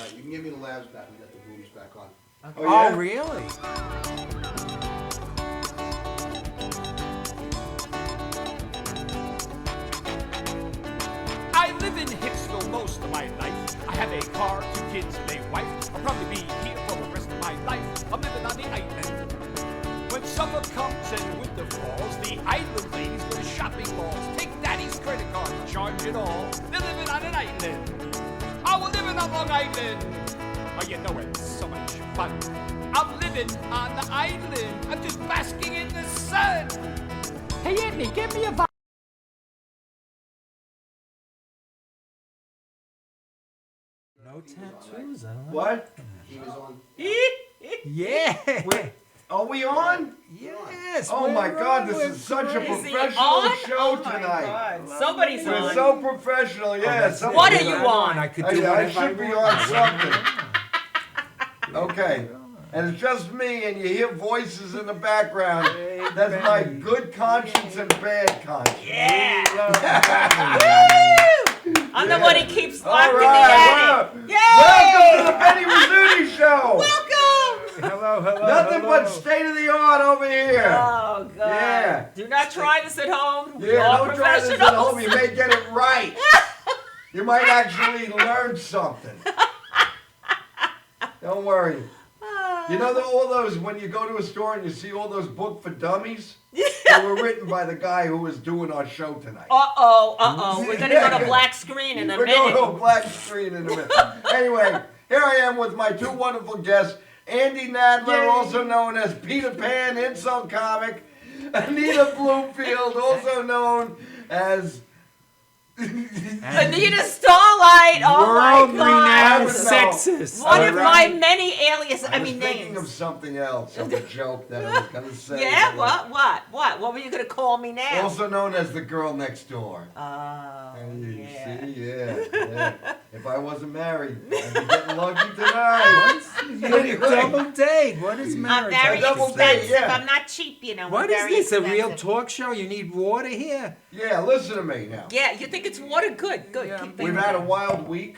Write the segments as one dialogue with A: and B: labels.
A: Alright, you can give me the labs back and get the booties back on.
B: Okay. Oh, really?
C: I live in Hicksville most of my life. I have a car, 2 kids, and a wife. I'll probably be here for the rest of my life. I'm living on the island. When summer comes and winter falls, the island ladies go to shopping malls. Take daddy's credit card, charge it all. They're living on an island. Oh, we're living on Long Island. Oh, you know it's so much fun. I'm living on the island. I'm just basking in the sun. Hey, Anthony, give me a
B: No tattoos. I don't know.
A: What? He was on.
B: Yeah.
A: Are we on?
B: Yes.
A: Oh my God, this is such a professional show tonight.
D: God. Somebody's on.
A: We're so professional, yeah.
D: What are you on?
B: I could do
A: I should be on something. Okay. And it's just me, and you hear voices in the background. That's my good conscience and bad conscience.
D: Yeah. I'm the
A: Yeah.
D: one he keeps
A: All
D: locked in the
A: right,
D: attic.
A: welcome to the Benny Rizzuti Show.
D: Welcome.
B: Hello, hello.
A: Nothing
B: hello.
A: but state of the art over here.
D: Oh, God.
A: Yeah.
D: Do not try this at home.
A: Yeah,
D: You're all
A: don't try this at
D: professionals.
A: home. You may get it right. You might actually learn something. Don't worry. You know all those, when you go to a store and you see all those books for dummies? They were written by the guy who was doing our show tonight.
D: Uh-oh. We're going to go to black screen in a
A: We're
D: minute.
A: going to a black screen in a minute. Anyway, here I am with my 2 wonderful guests, Andy Nadler, also known as Peter Pan, insult comic, Anita Bloomfield, also known as
D: Anita Starlight. Oh,
B: World
D: my God.
B: renowned
A: know.
B: sexist.
D: One of my
A: Alright.
D: many aliases.
A: I was thinking
D: names.
A: of something else, of a joke that I was going to say.
D: Yeah, what were you going to call me now?
A: Also known as the girl next door.
D: Oh,
A: And you
D: yeah.
A: see, yeah. If I wasn't married, I'd be getting lucky tonight.
B: You double date. What is
D: I'm
B: marriage?
D: very
A: A double
D: expensive.
A: date, yeah.
D: I'm not cheap, you know.
B: What
D: I'm
B: is
D: very
B: this? A
D: expensive.
B: real talk show? You need water here?
A: Yeah, listen to me now.
D: Yeah, you think it's water? Good.
B: Yeah,
D: Keep
A: We've
D: thinking
A: had a
D: that.
A: wild week.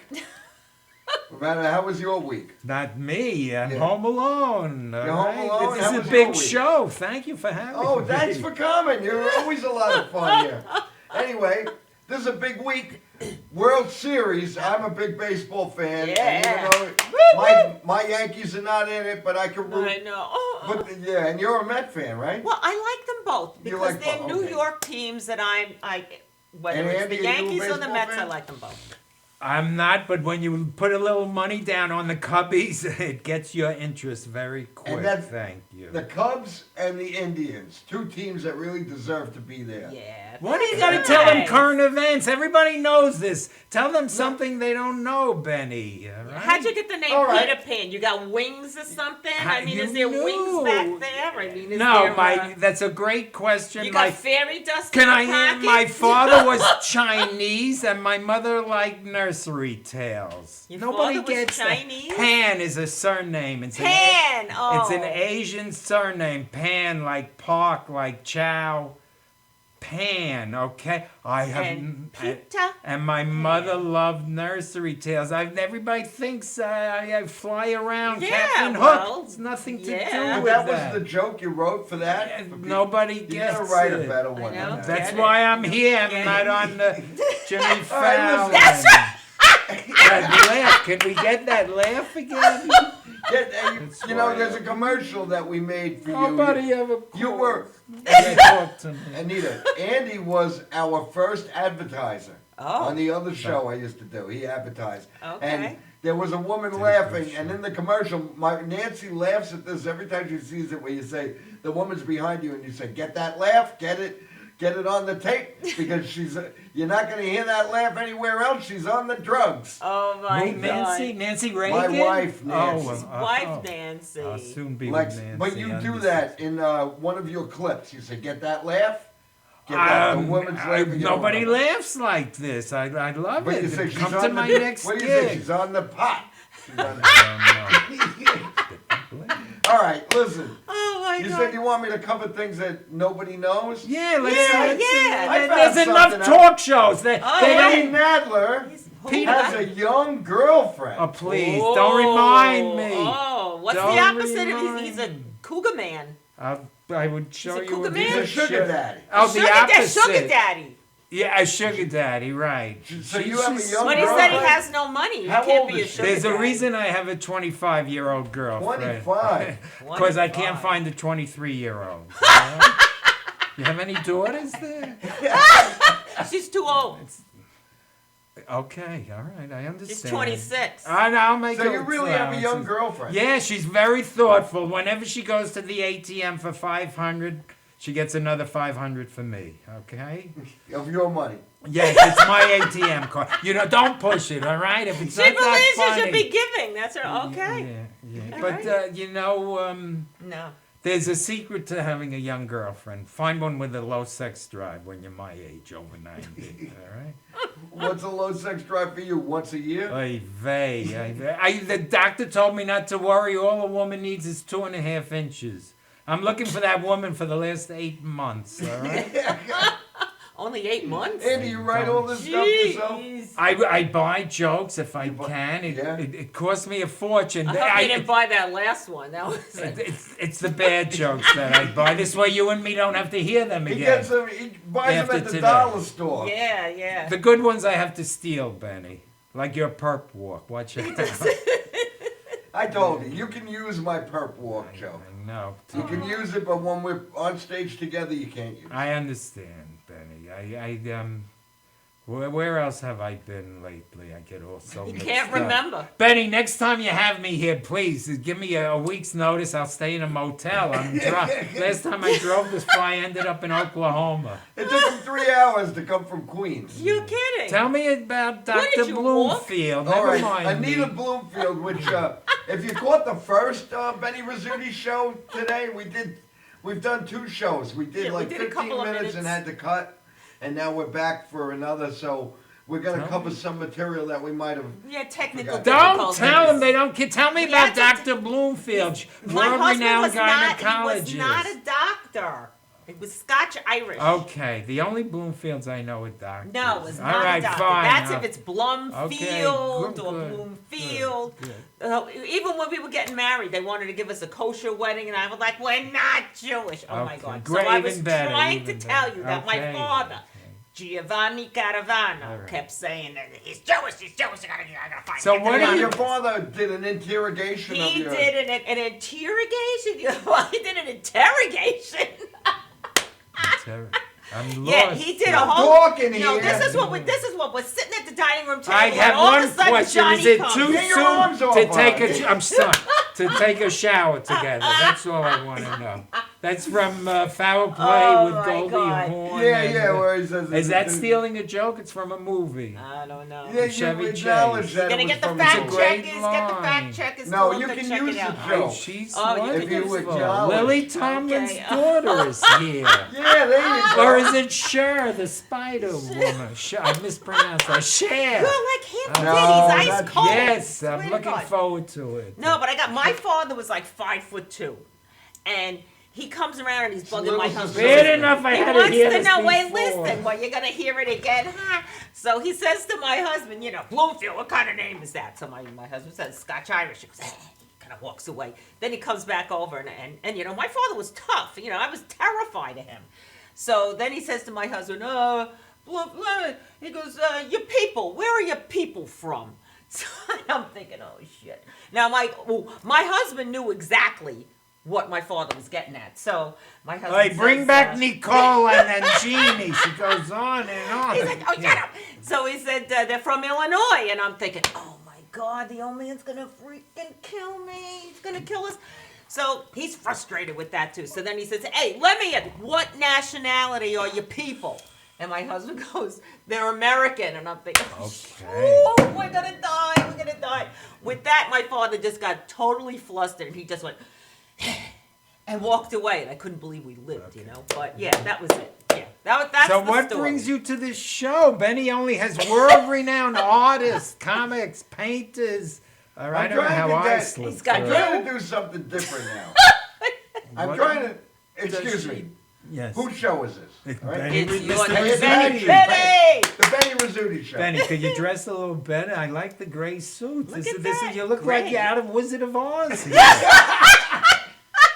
A: How was your week?
B: Not me. I'm
A: Yeah.
B: home alone.
A: You're
B: all
A: home
B: right?
A: alone?
B: This
A: How
B: is a
A: was
B: big
A: your week?
B: show. Thank you for having me.
A: Oh, thanks for coming. You're always a lot of fun here. Anyway, this is a big week. World Series. I'm a big baseball fan.
D: Yeah.
A: And even though my Yankees are not in it, but I can root.
D: I know.
A: But yeah, and you're a Met fan, right?
D: Well, I like them both
A: You
D: because
A: like
D: they're
A: both,
D: New
A: okay.
D: York teams that whether
A: And
D: it's
A: Andy,
D: the
A: are you a
D: Yankees or the
A: baseball
D: Mets, I
A: fan?
D: like them both.
B: I'm not, but when you put a little money down on the Cubbies, it gets your interest very quick.
A: And that's
B: Thank you.
A: the Cubs and the Indians, 2 teams that really deserve to be there.
D: Yeah.
B: What do you
D: that's
B: got to tell them
D: nice.
B: current events? Everybody knows this. Tell them something they don't know, Benny. All right?
D: How'd you get the name
A: All right.
D: Peter Pan? You got wings or something?
B: How-
D: I mean,
B: you
D: is there
B: knew.
D: wings back there? I mean, is
B: No,
D: there,
B: that's a great question.
D: you
B: My
D: got fairy dust
B: Can
D: in
B: I
D: your
B: hear?
D: pocket?
B: My father was Chinese and my mother liked nursery tales.
D: Your
B: Nobody
D: father was
B: gets that.
D: Chinese?
B: Pan is a surname. It's
D: Pan! Oh.
B: It's an Asian surname. Pan, like Park, like Chow. Pan, okay? I have.
D: And Peter
B: and my mother loved nursery tales. Everybody thinks I fly around
D: Yeah,
B: Captain
D: well,
B: Hook. It's nothing to
D: yeah.
B: do
A: But
B: with
A: that
B: that.
A: was the joke you wrote for that?
B: Yeah,
A: For people?
B: nobody
A: You
B: gets
A: gotta write
B: it.
A: a better one
D: I know.
A: than that.
B: That's
D: Get
B: why
D: it.
B: I'm here. I'm
D: Get
B: not
D: it.
B: on the Jimmy
A: All right,
B: Fallon.
A: listen.
D: That's right.
B: That laugh. Can we get that laugh again?
A: You know, there's a commercial that we made for
B: Nobody ever
A: You were,
B: talked to me.
A: Anita, Andy was our first advertiser.
D: Oh.
A: On the other show I used to do, he advertised.
D: Okay.
A: And there was a woman laughing, and in the commercial, Nancy laughs at this every time she sees it, where you say, the woman's behind you, and you say, get that laugh, get it on the tape, because you're not going to hear that laugh anywhere else. She's on the drugs.
D: Oh my
B: Who,
D: God.
B: Nancy Reagan?
A: My wife, Nancy.
D: His wife Nancy.
B: I'll soon be
A: Like,
B: with Nancy.
A: but you do
B: understand.
A: that in one of your clips. You say, get that laugh? Get that, the woman's laughing.
B: Nobody laughs like this. I love
A: But
B: it.
A: you say she's
B: Come
A: on
B: to
A: the,
B: my next
A: what do you
B: gig.
A: say? She's on the pot. She's on the,
B: Oh,
A: all right, listen.
D: Oh my
A: You
D: God.
A: said you want me to cover things that nobody knows?
B: yeah, let's.
D: Yeah,
B: let's
D: yeah.
A: I found
B: There's enough
A: something
B: talk shows. They
D: Oh,
B: they
D: yeah.
A: Andy
B: don't.
A: Nadler,
B: Peter
A: has a young girlfriend.
B: Oh, please, don't remind me.
D: Oh, what's
B: Don't
D: the opposite of
B: remind
D: he's a
B: me.
D: cougar man?
B: I would show
D: He's a
B: you.
D: cougar
B: a
D: man?
A: He's a
B: picture.
A: sugar daddy.
B: Oh, the opposite.
D: Sugar daddy.
B: Yeah, a sugar daddy, right.
A: So you have a
B: She's-
A: young
D: But he said he
A: girlfriend?
D: has no money. He
A: How
D: can't
A: old
D: be a
A: is she?
D: sugar
B: There's
D: daddy.
B: a reason I have a 25-year-old girlfriend.
A: 25.
B: Because I can't
D: 25.
B: find a 23-year-old. You have any daughters there?
D: She's too old.
B: Okay, all right, I understand.
D: She's 26.
B: I'll make
A: So
B: it
A: you really have a young
B: allowances.
A: girlfriend.
B: Yeah, she's very thoughtful. Whenever she goes to the ATM for 500, she gets another 500 for me. Okay?
A: Of your money.
B: Yes, it's my ATM card. You know, don't push it. All right? If it's
D: She
B: not that
D: believes
B: funny.
D: you should be giving. That's her. Okay.
B: Yeah.
D: All
B: But
D: right.
B: you know,
D: No.
B: there's a secret to having a young girlfriend. Find one with a low sex drive when you're my age, over 90. All right?
A: What's a low sex drive for you? Once a year?
B: Oy vey. The doctor told me not to worry. All a woman needs is 2.5 inches. I'm looking for that woman for the last 8 months. All right.
D: Only 8 months?
A: Andy, you write all this stuff yourself?
D: Jeez.
B: I buy jokes if I
A: buy-
B: can.
A: yeah.
B: It costs me a fortune.
D: I hope you didn't buy that last one. That was
B: It's the bad jokes that I buy. This way you and me don't have to hear them
A: He
B: again.
A: gets them. He buys
B: After
A: them at the
B: today.
A: dollar store.
D: yeah.
B: The good ones I have to steal, Benny. Like your perp walk. Watch out.
A: I told you, you can use my perp walk joke.
B: I know.
A: You can use it, but when we're on stage together, you can't use it.
B: I understand, Benny. Where else have I been lately? I get all so
D: You
B: mixed
D: can't
B: up.
D: remember.
B: Benny, next time you have me here, please give me a week's notice. I'll stay in a motel. Last time I drove this far, I ended up in Oklahoma.
A: It took him 3 hours to come from Queens.
D: You kidding?
B: Tell me about
D: What
B: Dr.
D: did you walk?
B: Bloomfield.
A: All
B: Never
A: right,
B: mind
A: Anita
B: me.
A: Bloomfield, which if you caught the first Benny Rizzuti show today, we've done 2 shows. We did
D: Yeah, we
A: like
D: did a
A: 15
D: couple of
A: minutes and had to cut, and now we're back for another. So we're gonna
B: Tell
A: cover
B: me.
A: some material that we might have.
D: Yeah, technical
A: Don't
B: Don't
D: difficulties.
B: tell them they don't. Tell me
D: We
B: about
D: had to-
B: Dr. Bloomfield,
D: My husband
B: world-renowned
D: was not. He
B: gynecologist.
D: was not a doctor. It was Scotch Irish.
B: Okay, the only Bloomfields I know are doctors.
D: No, it's
B: All
D: not
B: right,
D: a doctor.
B: fine.
D: That's
B: I'll-
D: if it's Blumfield
B: good,
D: or
B: good,
D: Bloomfield.
B: good.
D: Even when we were getting married, they wanted to give us a kosher wedding, and I was like, "We're not Jewish." Oh my
B: Okay,
D: God!
B: great,
D: so I was
B: even better,
D: trying
B: even
D: to tell
B: better.
D: you that my
B: Okay,
D: father,
B: okay.
D: Giovanni Caravano,
B: All right.
D: kept saying that he's Jewish. He's Jewish. I gotta find.
B: So
D: him.
B: what
A: Yeah,
B: do you-
A: your father did an interrogation of
D: He
A: your.
D: did an interrogation. Well, he did an interrogation.
B: I'm lost.
D: Yeah, he did a
B: now.
D: whole.
A: talking
D: No,
A: here.
D: this is what we're sitting at the dining room table.
B: I
D: and
B: have
D: all
B: one
D: of a sudden
B: question.
D: Johnny
B: Is it
D: comes.
B: too
A: Get your arms
B: soon
A: off
B: to
A: her.
B: take a? I'm sorry. To take a shower together. That's all I want to know. That's from Foul Play
D: Oh,
B: with
D: my
B: Goldie
D: God.
B: Hawn.
A: Yeah,
B: and,
A: yeah. Where he says.
B: Is that stealing a joke? It's from a movie.
D: I don't know.
A: Yeah,
B: Chevy
A: you acknowledge
B: Chase.
A: that.
D: Gonna
A: it
D: get
A: was
D: the
A: from
D: fact
B: It's a great
D: checkers. Get the
B: line.
D: fact checkers.
A: No,
D: tell them
A: you
D: to
A: can
D: check
A: use
D: it
A: the
D: out.
A: joke.
B: Oh, she's
D: Oh, you can
B: wonderful.
A: use it.
B: Lily Tomlin's
D: Okay.
B: daughter is here.
A: Yeah, there you go.
B: Or is it Cher, the Spider Woman? Cher, I mispronounced her. Cher.
D: You're like him.
A: No,
D: He's ice
A: not
D: cold.
B: Yes, I'm
D: Swear to
B: looking
D: God.
B: forward to it.
D: No, but I got my father was like 5'2", and he comes around and he's bugging my
A: Little
D: husband.
B: Bad enough I
D: He
B: had
D: wants
B: to hear
D: to
B: this
D: know. Wait,
B: before.
D: listen. Well, you're gonna hear it again. Huh? So he says to my husband, Bloomfield. What kind of name is that? So my husband says Scotch Irish. He goes, kind of walks away. Then he comes back over and my father was tough. I was terrified of him. So then he says to my husband, he goes, your people. Where are your people from? So I'm thinking, oh shit. Now my husband knew exactly what my father was getting at. So my husband
B: Hey, bring
D: says,
B: back Nicole and then Jeannie. She goes on and on.
D: He's like, oh, shut up. So he said, they're from Illinois. And I'm thinking, oh my God, the old man's going to freaking kill me. He's going to kill us. So he's frustrated with that too. So then he says, hey, let me in. What nationality are your people? And my husband goes, they're American. And I'm thinking,
B: Okay.
D: oh, we're going to die. We're going to die. With that, my father just got totally flustered. And he just went, and walked away. And I couldn't believe we lived, But yeah, that was it. Yeah, that's
B: So
D: the
B: what
D: story.
B: brings you to this show? Benny only has world-renowned artists, comics, painters. All right, I don't know how I
D: He's
B: slipped
D: got
A: I'm
B: through.
A: trying to do something different now. I'm
B: What
A: trying to. Excuse me.
B: Yes.
A: Whose show is this?
B: It's
A: All right?
B: Benny.
D: It's
B: Mr.
D: your
A: Benny.
D: Benny.
A: Benny. The Benny Rizzuti Show.
B: Benny, could you dress a little better? I like the gray suit.
D: Look
B: This
D: at
B: is, this
D: that.
B: is, you look like
D: Gray.
B: you're out of Wizard of Oz.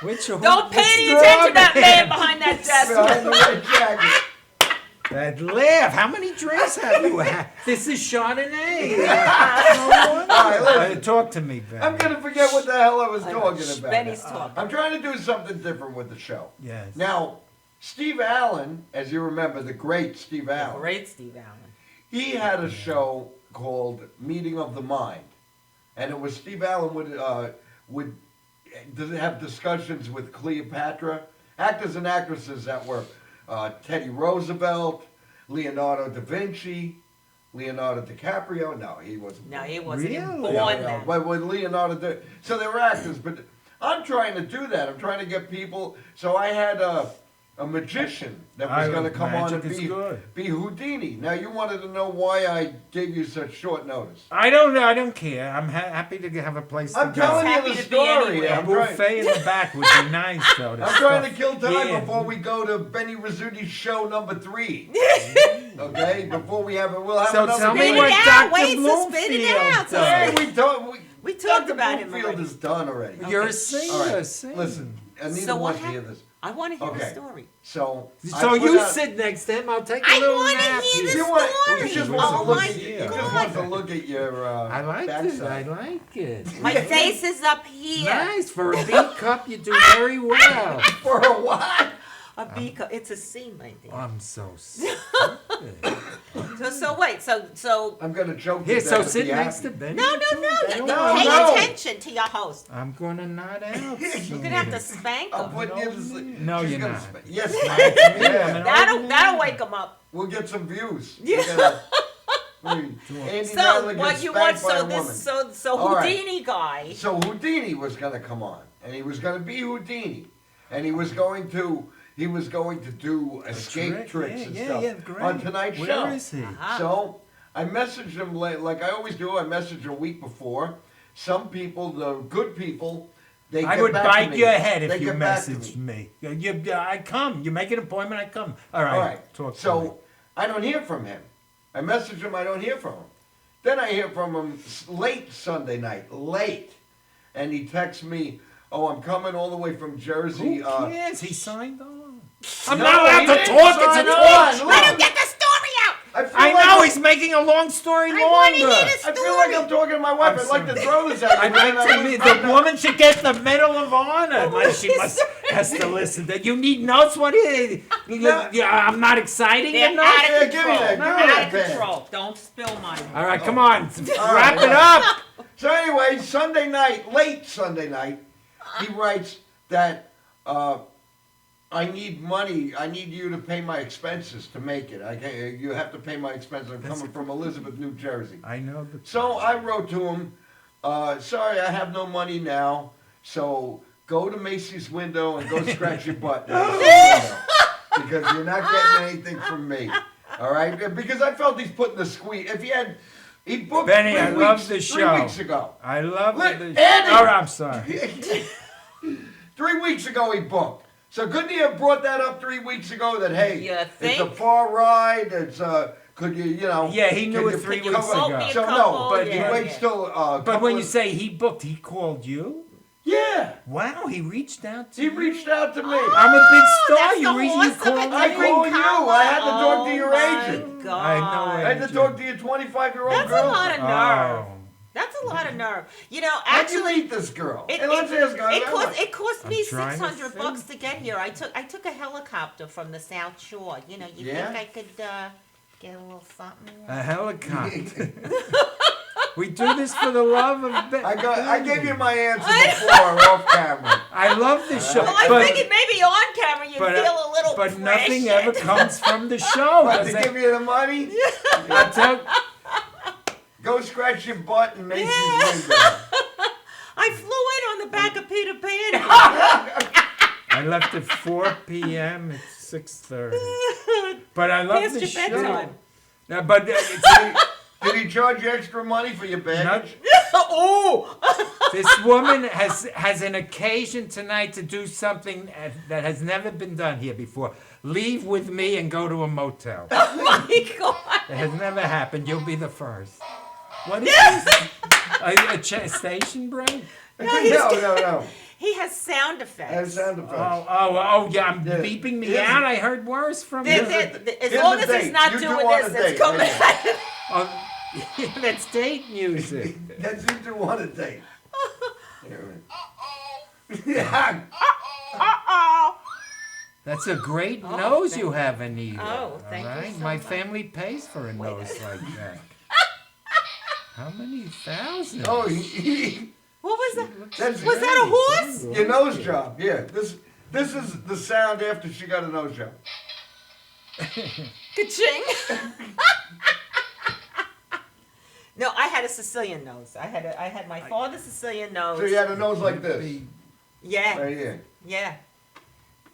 B: Which
D: Don't pay any attention to that man behind that desk.
A: Behind the red jacket.
B: That laugh. How many drinks have you had? This is Chardonnay.
A: All right, listen.
B: Talk to me, Benny.
A: I'm gonna forget what the hell I was talking about.
D: Benny's talking.
A: I'm trying to do something different with the show.
B: Yes.
A: Now, Steve Allen, as you remember, the great Steve Allen,
D: Great Steve Allen.
A: he had a show called Meeting of the Mind, and it was Steve Allen would have discussions with Cleopatra, actors and actresses that were Teddy Roosevelt, Leonardo da Vinci, Leonardo DiCaprio. No, he wasn't.
D: No, he wasn't even
B: Really?
D: born
A: Yeah,
D: then.
A: but with Leonardo, so they were actors. But I'm trying to do that. I'm trying to get people. So I had a magician that was going to come on and
B: magic is good.
A: be Houdini. Now you wanted to know why I gave you such short notice.
B: I don't care. I'm happy to have a place to
A: I'm
B: go.
A: telling
D: Happy
A: you the
D: to be
A: story.
D: anywhere.
B: A
A: I'm trying,
B: buffet in the back would be nice, though.
A: I'm trying to kill time
B: Yeah.
A: before we go to Benny Rizzuti's show number 3. Okay, before we have it, we'll have
B: So
A: another.
B: tell me
D: Spit it
B: what
D: out.
B: Dr.
D: Wait, so spit it out.
B: Bloomfield
A: Hey,
B: does.
A: we
D: talked
A: Dr.
D: about him
A: Bloomfield
D: already.
A: is done already.
B: You're a
D: Okay.
B: singer.
A: All right,
B: Sing.
A: listen. Anita
D: So what
A: wants to hear
D: happened?
A: this.
D: I want to hear the
A: Okay.
D: story.
A: So
B: So
A: I put
B: you
A: out-
B: sit next to him. I'll take a
D: I
B: little
D: wanna
B: nap.
D: hear
B: here.
D: the
A: You want?
D: story.
A: He just
B: Oh
A: wants to look
D: my
A: at. He just
D: God.
A: wants to look at your.
B: I like it.
A: backside.
B: I like it.
D: My face is up here.
B: Nice. For a B cup, you do very well.
A: For a what?
D: A B cup. It's a C, my dear.
B: I'm so stupid.
D: So wait. So.
A: I'm gonna choke
B: Here,
A: you.
B: so
A: down
B: sit
A: to be
B: next
A: happy.
B: to Benny.
D: No.
B: I don't
A: No,
B: want-
D: Pay
A: no.
D: attention to your host.
B: I'm gonna nod out.
D: You're gonna have to spank
A: I'm
D: him.
A: putting you to sleep.
B: No,
A: She's
B: you're
A: gonna
B: not.
A: sp- Yes,
B: I'm
A: yeah.
B: an
D: That'll wake him up.
A: We'll get some views.
D: Yeah.
A: Andy
D: So
A: Nadler
D: what
A: gets
D: you want?
A: spanked by
D: So
A: a woman.
D: this. So
A: All right.
D: Houdini guy.
A: So Houdini was gonna come on, and he was gonna be Houdini, and he was going to do escape
B: trick,
A: tricks
B: yeah,
A: and
B: yeah,
A: stuff
B: yeah, great.
A: on tonight's
B: Where
A: show.
B: is he?
D: Uh-huh.
A: So I messaged him like I always do. I messaged a week before. Some people, the good people, they
B: I
A: get
B: would
A: back to
B: bite
A: me.
B: your head
A: They
B: if you
A: get back to
B: messaged me. I come. You make an appointment, I come. All right.
A: All right.
B: Talk to me.
A: So I don't hear from him. I message him. I don't hear from him. Then I hear from him late Sunday night, and he texts me, "Oh, I'm coming all the way from Jersey."
B: Who cares? He signed on. I'm
A: No,
B: not allowed
A: he
B: to
A: didn't
B: talk. It's a
A: sign
B: talk
A: on.
B: show.
D: Let him get the story out.
A: I, feel
B: I
A: like
B: know
A: I'm-
B: he's making a long story
D: I wanna hear
B: longer.
D: this
A: I feel like I'm talking to my wife.
B: I'm
A: I'd like to
B: sorry.
A: throw this at you.
B: I'd
A: man.
B: like to
A: I
B: the woman should get the Medal of Honor. She must has to listen. That you need notes. What is? I'm not exciting
D: They're
B: enough.
D: out of
A: Yeah, give me
D: control.
A: that, give me
D: They're
A: that
D: out of
A: pen.
D: control. Don't spill mine.
B: All right, come on,
A: All
B: wrap
A: right,
B: it up.
A: So anyway, Sunday night, late Sunday night, he writes that I need money. I need you to pay my expenses to make it. You have to pay my expenses. I'm coming from Elizabeth, New Jersey.
B: I know the.
A: So I wrote to him, sorry, I have no money now, so go to Macy's window and go scratch your butt. Because you're not getting anything from me. All right? Because I felt he's putting the squeeze. If he booked
B: Benny,
A: 3
B: I
A: weeks,
B: love the
A: 3
B: show.
A: weeks ago.
B: I love
A: Look,
B: the.
A: Andy!
B: All right, I'm sorry.
A: 3 weeks ago he booked. So couldn't he have brought that up 3 weeks ago that, hey,
D: You
A: it's a
D: think?
A: far ride, could you,
B: Yeah, he knew
A: could
B: it
A: you
B: 3
A: cover-
B: weeks
D: book
B: ago.
D: me a
A: So
D: couple?
A: no, but he
D: Yeah,
A: waits
D: yeah.
A: till
B: But
A: couple
B: when you
A: of-
B: say he booked, he called you.
A: Yeah,
B: Wow, he reached out to
A: he
B: you.
A: reached out to me.
B: I'm a big star.
D: That's
B: You
D: the
B: reason
D: horse
B: you
D: of
B: called
D: a
B: me.
A: I
D: different
A: call you.
D: color.
A: I had to talk to your
D: Oh,
A: agent.
D: my God.
B: I know
A: I had to
B: agent.
A: talk to your 25-year-old
D: That's
A: girl.
D: a lot of nerve.
B: Oh.
D: That's a lot of nerve. You know,
A: How'd you
D: actually,
A: meet this girl?
D: it,
A: And let's ask her.
D: it cost me
B: I'm trying to
D: $600
B: think.
D: to get here. I took a helicopter from the South Shore. You know, you
A: Yeah?
D: think I could get a little something?
B: A helicopter. We do this for the love of.
A: I gave you my answer before off camera.
B: I love this show,
D: Well, I
B: but
D: figured maybe on camera you'd
B: but,
D: feel a little
B: but nothing
D: pressured.
B: ever comes from the show.
A: But
B: Does
A: to
B: it?
A: give you the money,
B: I tell-
A: go scratch your butt in Macy's
D: Yeah.
A: window.
D: I flew in on the back of Peter Pan.
B: I left at 4 p.m. It's 6:30. But I love
D: Past
B: the
D: your
B: show.
D: bedtime.
B: But it's
A: Did he charge you extra money for your baggage?
D: Oh!
B: This woman has an occasion tonight to do something that has never been done here before. Leave with me and go to a motel.
D: Oh my God!
B: It has never happened. You'll be the first. What is this? A station break?
A: No.
D: He has sound effects.
A: And sound effects.
B: Oh, yeah,
A: Yeah.
B: beeping me
A: Here's
B: out. I heard worse from you.
D: As
A: here's
D: long
A: the
D: as he's
A: date.
D: not
A: You
D: doing
A: two on
D: this,
A: a date.
D: it's coming.
B: Oh, that's date music.
A: That's you two want a date. Yeah.
D: Uh-oh.
B: That's a great
D: Oh,
B: nose
D: thank
B: you
D: you.
B: have, Anita.
D: Oh, thank you
B: all right?
D: so
B: My
D: much.
B: family pays for a nose like that. How many thousands?
A: Oh,
D: What was that?
A: that's
D: Was that a horse?
A: your nose job. Yeah. This is the sound after she got a nose job.
D: Ka-ching. No, I had a Sicilian nose. I had my father's Sicilian nose.
A: So you had a nose like this.
D: Yeah,
A: Right here.
D: yeah.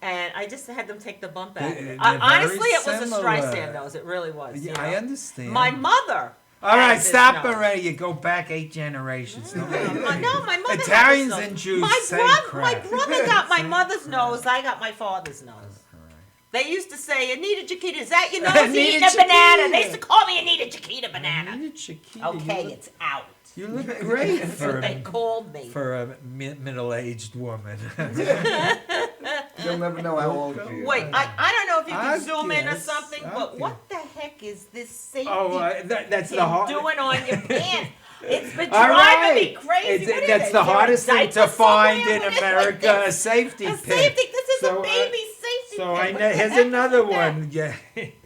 D: And I just had them take the bump out.
B: They're
D: Honestly,
B: very
D: it was a
B: similar.
D: Streisand nose. It really was.
B: Yeah,
D: you know?
B: I understand.
D: My mother.
B: All right,
D: had this
B: stop
D: nose.
B: already. You go back 8 generations.
D: No, my mother. had
B: Italians
D: this nose.
B: and Jews,
D: My
B: same
D: my
B: crap.
D: brother got my
B: Same
D: mother's
B: crap.
D: nose. I got my father's nose. They used to say, Anita Chiquita, is that your nose?
B: Anita
D: You eating a banana.
B: Chiquita.
D: They used to call me Anita Chiquita banana.
B: Anita Chiquita,
D: Okay, it's out.
B: you look great
D: That's
B: for
D: what they called me.
B: a middle-aged woman.
A: You'll never know how old she is.
D: Wait, I don't know if you
B: I
D: can zoom in or
B: guess.
D: something, but
B: Okay.
D: what the heck is this safety
B: That's
D: pin
B: the hard.
D: doing on your pants? It's been
B: All
D: driving me
B: right.
D: crazy. What is
B: That's
D: it?
B: the
D: Is there a
B: hardest thing
D: diaper
B: to find
D: somewhere?
B: in
D: What is
B: America, a
D: this?
B: safety
D: A
B: pin.
D: safety. This is
B: So,
D: a baby safety
B: So
D: pin.
B: I
D: What
B: know.
D: the
B: Here's
D: heck is
B: another
D: that?
B: one. Yeah.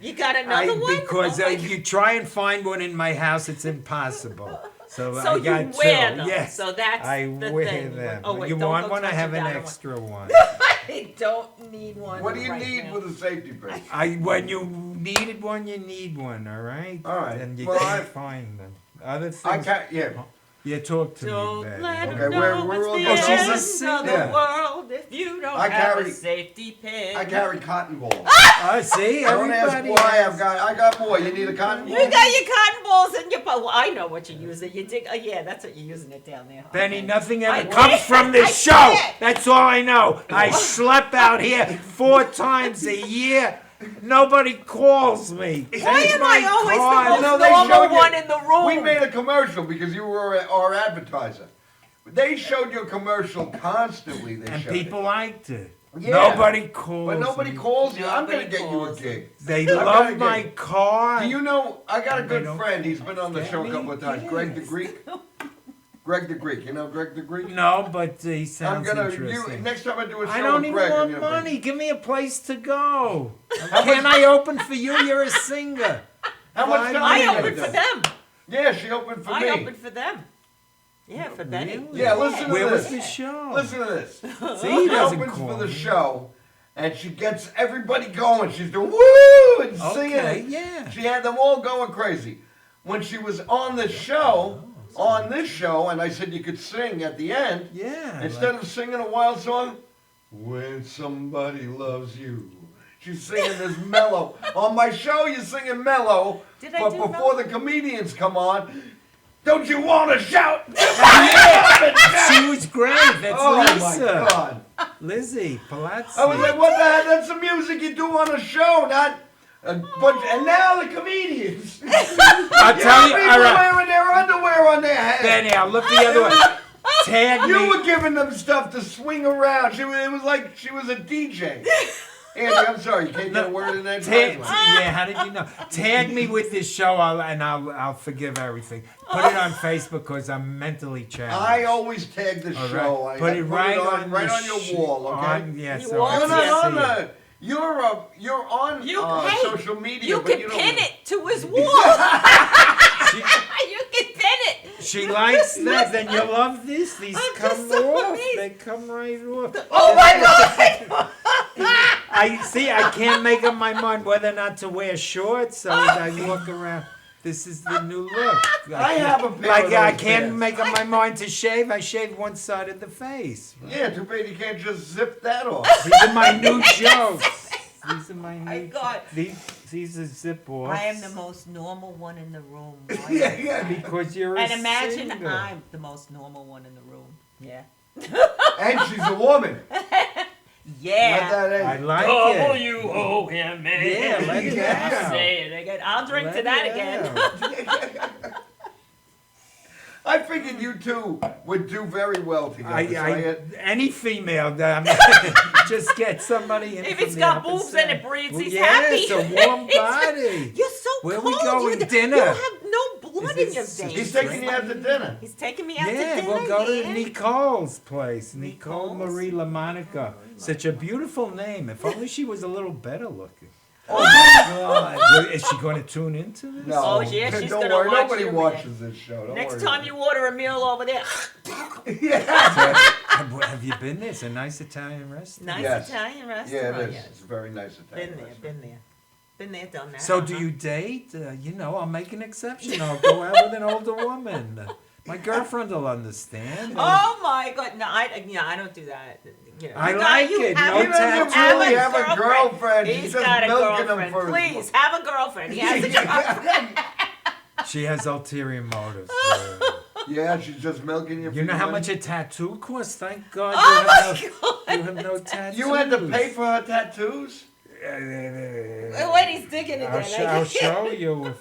D: You got another one?
B: Because
D: Oh my
B: you try and find one in my house, it's impossible. So,
D: So
B: I got
D: you wear
B: two.
D: them.
B: Yes.
D: So that's
B: I
D: the
B: wear
D: thing.
B: them.
D: Oh, wait,
B: you
D: don't
B: want
D: go
B: one? I
D: touching
B: have an
D: down on
B: extra one.
D: I don't need one.
A: What do you
D: right
A: need
D: now.
A: with a safety pin?
B: When you needed one, you need one. All right.
A: All right.
B: And you
A: Well,
B: can't
A: I-
B: find them. Other things.
A: I can't. Yeah.
B: Yeah, talk to
D: Don't
B: me,
D: let
B: baby.
D: her
A: Okay,
D: know
A: we're all
D: it's
A: done.
D: the
B: Oh, she's a
D: end
B: singer.
D: of the world if you don't
A: I
D: have
A: carry-
D: a safety pin.
A: I carry cotton balls.
B: Oh, see,
A: Don't ask
B: everybody.
A: why. I got more. You need a cotton ball?
D: You got your cotton balls in your well, I know what you're using. You dig? Oh yeah, that's what you're using it down there.
B: Benny,
D: Okay.
B: nothing
D: I
B: ever comes
D: can't.
B: from this
D: I
B: show.
D: can't.
B: That's all I know. I slept out here 4 times a year. Nobody calls me.
D: Why am I always the
A: No,
D: most
A: they showed
D: normal
A: you-
D: one in the room?
A: We made a commercial because you were our advertiser. They showed your commercial constantly. They
B: And
A: showed
B: people liked it.
A: Yeah.
B: Nobody calls
A: But nobody
B: me.
A: calls you. I'm
D: Nobody
A: gonna get you a
D: calls.
A: gig.
B: They
A: I've got
B: love
A: a
B: my
A: gig.
B: car.
A: Do you know? I got a
B: They
A: good
B: don't
A: friend. He's been on the
B: get
A: show a
B: me?
A: couple of times. Greg the Greek. Greg the Greek. You know Greg the Greek?
B: No, but he
A: I'm
B: sounds
A: gonna.
B: interesting.
A: Next time I do a show
B: I don't
A: with
B: even
A: Greg, I'm
B: want
A: gonna bring-
B: money. Give me a place to go. Can I open for you? You're a singer.
A: How much
B: Fine.
A: time
D: I
A: are you
D: opened
A: gonna
D: for
A: do?
D: them.
A: Yeah, she opened for
D: I
A: me.
D: opened for them. Yeah, for Benny.
B: Really?
A: Yeah, listen to
B: Where was
A: this.
B: the show?
A: Listen to this.
B: See, he
A: She
B: doesn't
A: opens
B: call
A: for the
B: me.
A: show, and she gets everybody going. She's doing woo and singing.
B: Okay, yeah.
A: She had them all going crazy. When she was on the show, and I said you could sing at the end,
B: Yeah.
A: instead of singing a wild song, when somebody loves you. She's singing this mellow. On my show, you're singing mellow,
D: Did I
A: but
D: do
A: before
D: mellow?
A: the comedians come on, don't you want to shout?
B: She was great. That's
A: Oh
B: Lisa.
A: my God.
B: Lizzie Palazzi.
A: I was like, what the heck? That's the music you do on a show, not a bunch. And now the comedians.
B: I'll tell you.
A: People
B: All right,
A: wearing their underwear on their head.
B: Benny, I'll look the other way. Tag
A: You
B: me.
A: were giving them stuff to swing around. It was like she was a DJ. Andy, I'm sorry, you can't get a word in that.
B: Yeah, how did you know? Tag me with this show, I'll forgive everything. Put it on Facebook because I'm mentally challenged.
A: I always tag the
B: All
A: show.
B: right.
A: I
B: Put it right on
A: right
B: the
A: on your
B: sh-
A: wall, okay?
B: Yeah,
D: You
B: so
D: want
B: I
A: You're
D: to
B: can
A: not on
B: see it.
A: the. You're on
D: You, hey,
A: social media,
D: you
A: but
D: can
A: you don't.
D: pin it to his wall.
B: She,
D: You can pin it.
B: she likes that. Then you love this. These
D: I'm
B: come
D: just so
B: off.
D: amazed.
B: They come right off.
D: Oh my God!
B: I see. I can't make up my mind whether or not to wear shorts. So as I walk around, this is the new look.
A: I have a pair
B: Like
A: of
B: I
A: those
B: can't
A: pants.
B: make up my mind to shave. I shave one side of the face.
A: Yeah, too bad you can't just zip that off.
B: These are my new jokes. These are my
D: My
B: new.
D: God.
B: These are zip offs.
D: I am the most normal one in the room.
A: Yeah.
B: Because you're a
D: And imagine
B: single.
D: I'm the most normal one in the room. Yeah.
A: And she's a woman.
D: Yeah.
A: Not that
B: I
A: age.
B: like it.
D: W-O-M-A.
B: Yeah, let it out.
D: Say it again. I'll drink
B: Let
D: to that
B: it
D: again.
B: out.
A: I figured you two would do very well together. so
B: Any female, just get somebody in.
D: If
B: from
D: it's
B: the
D: got
B: opposite
D: boobs and it
B: side.
D: breathes,
B: Well,
D: he's
B: yeah,
D: happy.
B: it's a warm body.
D: You're so
B: Where
D: cold.
B: we going?
D: You
B: Dinner?
D: You have no blood
B: Is
D: in your
B: this-
D: veins.
A: He's taking you out to dinner.
D: He's taking me out to
B: Yeah,
D: dinner.
B: we'll go to
D: yeah.
B: Nicole's place. Nicole
D: Nicole's?
B: Marie LaMonica. Such a beautiful name. If only she was a little better looking.
A: Oh, God.
B: Well, is she going to tune into this?
A: No.
D: Oh, yeah, she's
A: Don't
D: gonna
A: worry.
D: watch
A: Nobody
D: you,
A: watches this show. Don't
D: Next
A: worry
D: time
A: about
D: you order a meal over there,
A: Yeah.
B: Have you been there? It's a nice Italian restaurant.
D: nice
A: Yes.
D: Italian
A: Yeah,
D: restaurant.
A: it is.
D: Yes.
A: It's very nice Italian.
D: Been there,
A: restaurant.
D: been there. Been there, done that.
B: So do you date? I'll make an exception. I'll go out with an older woman. My girlfriend will understand.
D: Oh my God! No, I don't do that. You know,
B: I
D: you
B: like
D: you
B: it.
D: have
B: No
A: He doesn't
B: tattoos.
A: really have a girlfriend. He's
D: He's
A: just
D: got a
A: milking
D: girlfriend.
A: him for his
D: Please have a girlfriend. He has a girlfriend.
B: She has ulterior motives.
A: Yeah, she's just milking you.
B: You
A: for
B: know
A: your
B: how
A: money.
B: much a tattoo costs? Thank God
D: Oh
B: you have no tattoos.
A: You had to pay for her tattoos?
D: Wait, he's digging again.
B: I'll show you.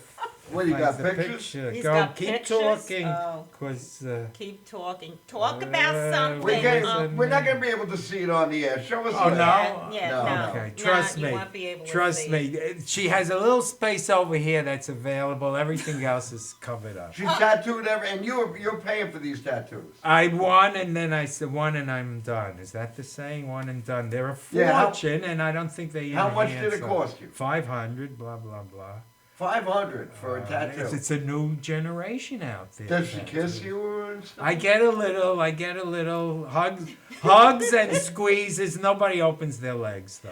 B: If
A: What, you
B: I
A: got
B: find the
A: pictures?
B: picture.
D: He's
B: Go,
D: got
B: keep
D: pictures?
B: talking.
D: Oh.
B: Cause
D: Keep talking. Talk about
B: Uh,
D: something.
A: We
B: Wait,
A: we're not going to be able to see it on the air. Show us
B: Oh,
A: later.
B: no?
D: Yeah,
A: No,
D: no.
B: Okay,
D: Nah,
B: trust
D: you
B: me.
D: won't be able to
B: Trust
D: see
B: me. She has a little space over here that's available. Everything else is covered up.
A: She's tattooed and you're paying for these tattoos.
B: I won, and then I said one, and I'm done. Is that the saying? One and done. They're a
A: Yeah, how-
B: fortune, and I don't think they.
A: How much did
B: enhance
A: it
B: them.
A: cost you?
B: 500. Blah blah blah.
A: 500 for a tattoo.
B: It's a new generation out there.
A: Does she
B: tattoos.
A: kiss you and stuff?
B: I get a little hugs and squeezes. Nobody opens their legs though.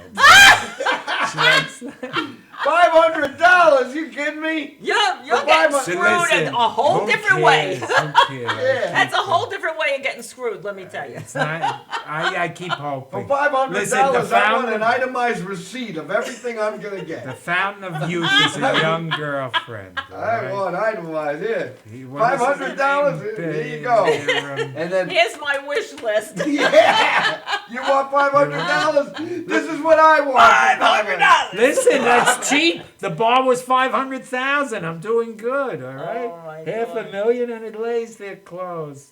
B: She likes that.
A: $500? You kidding me?
D: You're
A: But
D: getting
A: why-
D: screwed
B: Listen,
D: in a whole
B: who
D: different way.
B: cares? Who cares?
A: Yeah.
D: That's a whole different way of getting screwed. Let me tell you.
B: It's not. I keep
A: For
B: hoping.
A: $500,
B: Listen, the
A: I want an
B: fountain,
A: itemized receipt of everything I'm gonna
B: the
A: get.
B: fountain of youth is a young girlfriend. all
A: I
B: right?
A: want itemized, yeah.
B: What is his
A: $500?
B: name?
A: There you go.
B: There,
A: And then,
D: Here's my wish list.
A: yeah, you want $500? This is what I want.
D: $500.
B: Listen, that's cheap. The bar was 500,000. I'm doing good. All right,
D: Oh, my
B: half
D: God.
B: a million, and it lays there closed.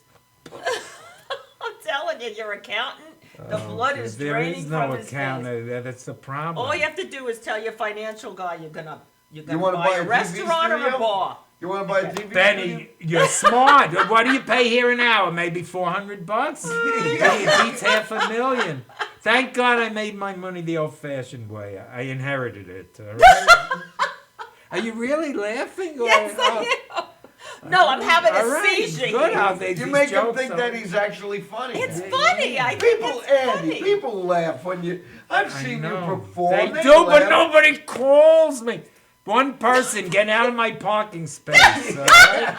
D: I'm telling you, your accountant, the blood is
B: There
D: draining
B: is
D: from
B: no
D: his face.
B: accountant. That's the problem.
D: All you have to do is tell your financial guy you're gonna
A: wanna
D: buy
A: buy
D: a
A: a TV
D: restaurant or a
A: studio?
D: bar.
A: You want to buy a TV? studio?
B: Benny, you're smart. What do you pay here an hour? Maybe $400? It beats $500,000. Thank God I made my money the old-fashioned way. I inherited it. All right? Are you really laughing? Or,
D: Yes, I am. No, I'm having
B: all
D: a
B: right,
D: seizure.
B: good.
D: here.
B: How they
A: You
B: these
A: make him
B: jokes
A: think
B: are-
A: that he's actually funny.
D: It's
B: Yeah,
D: funny. I think
A: People,
D: it's
A: Andy,
D: funny.
A: people laugh when you. I've
B: I
A: seen you
B: know.
A: perform.
B: They do, but
A: laugh.
B: nobody calls me. One person, get out of my parking space. All right?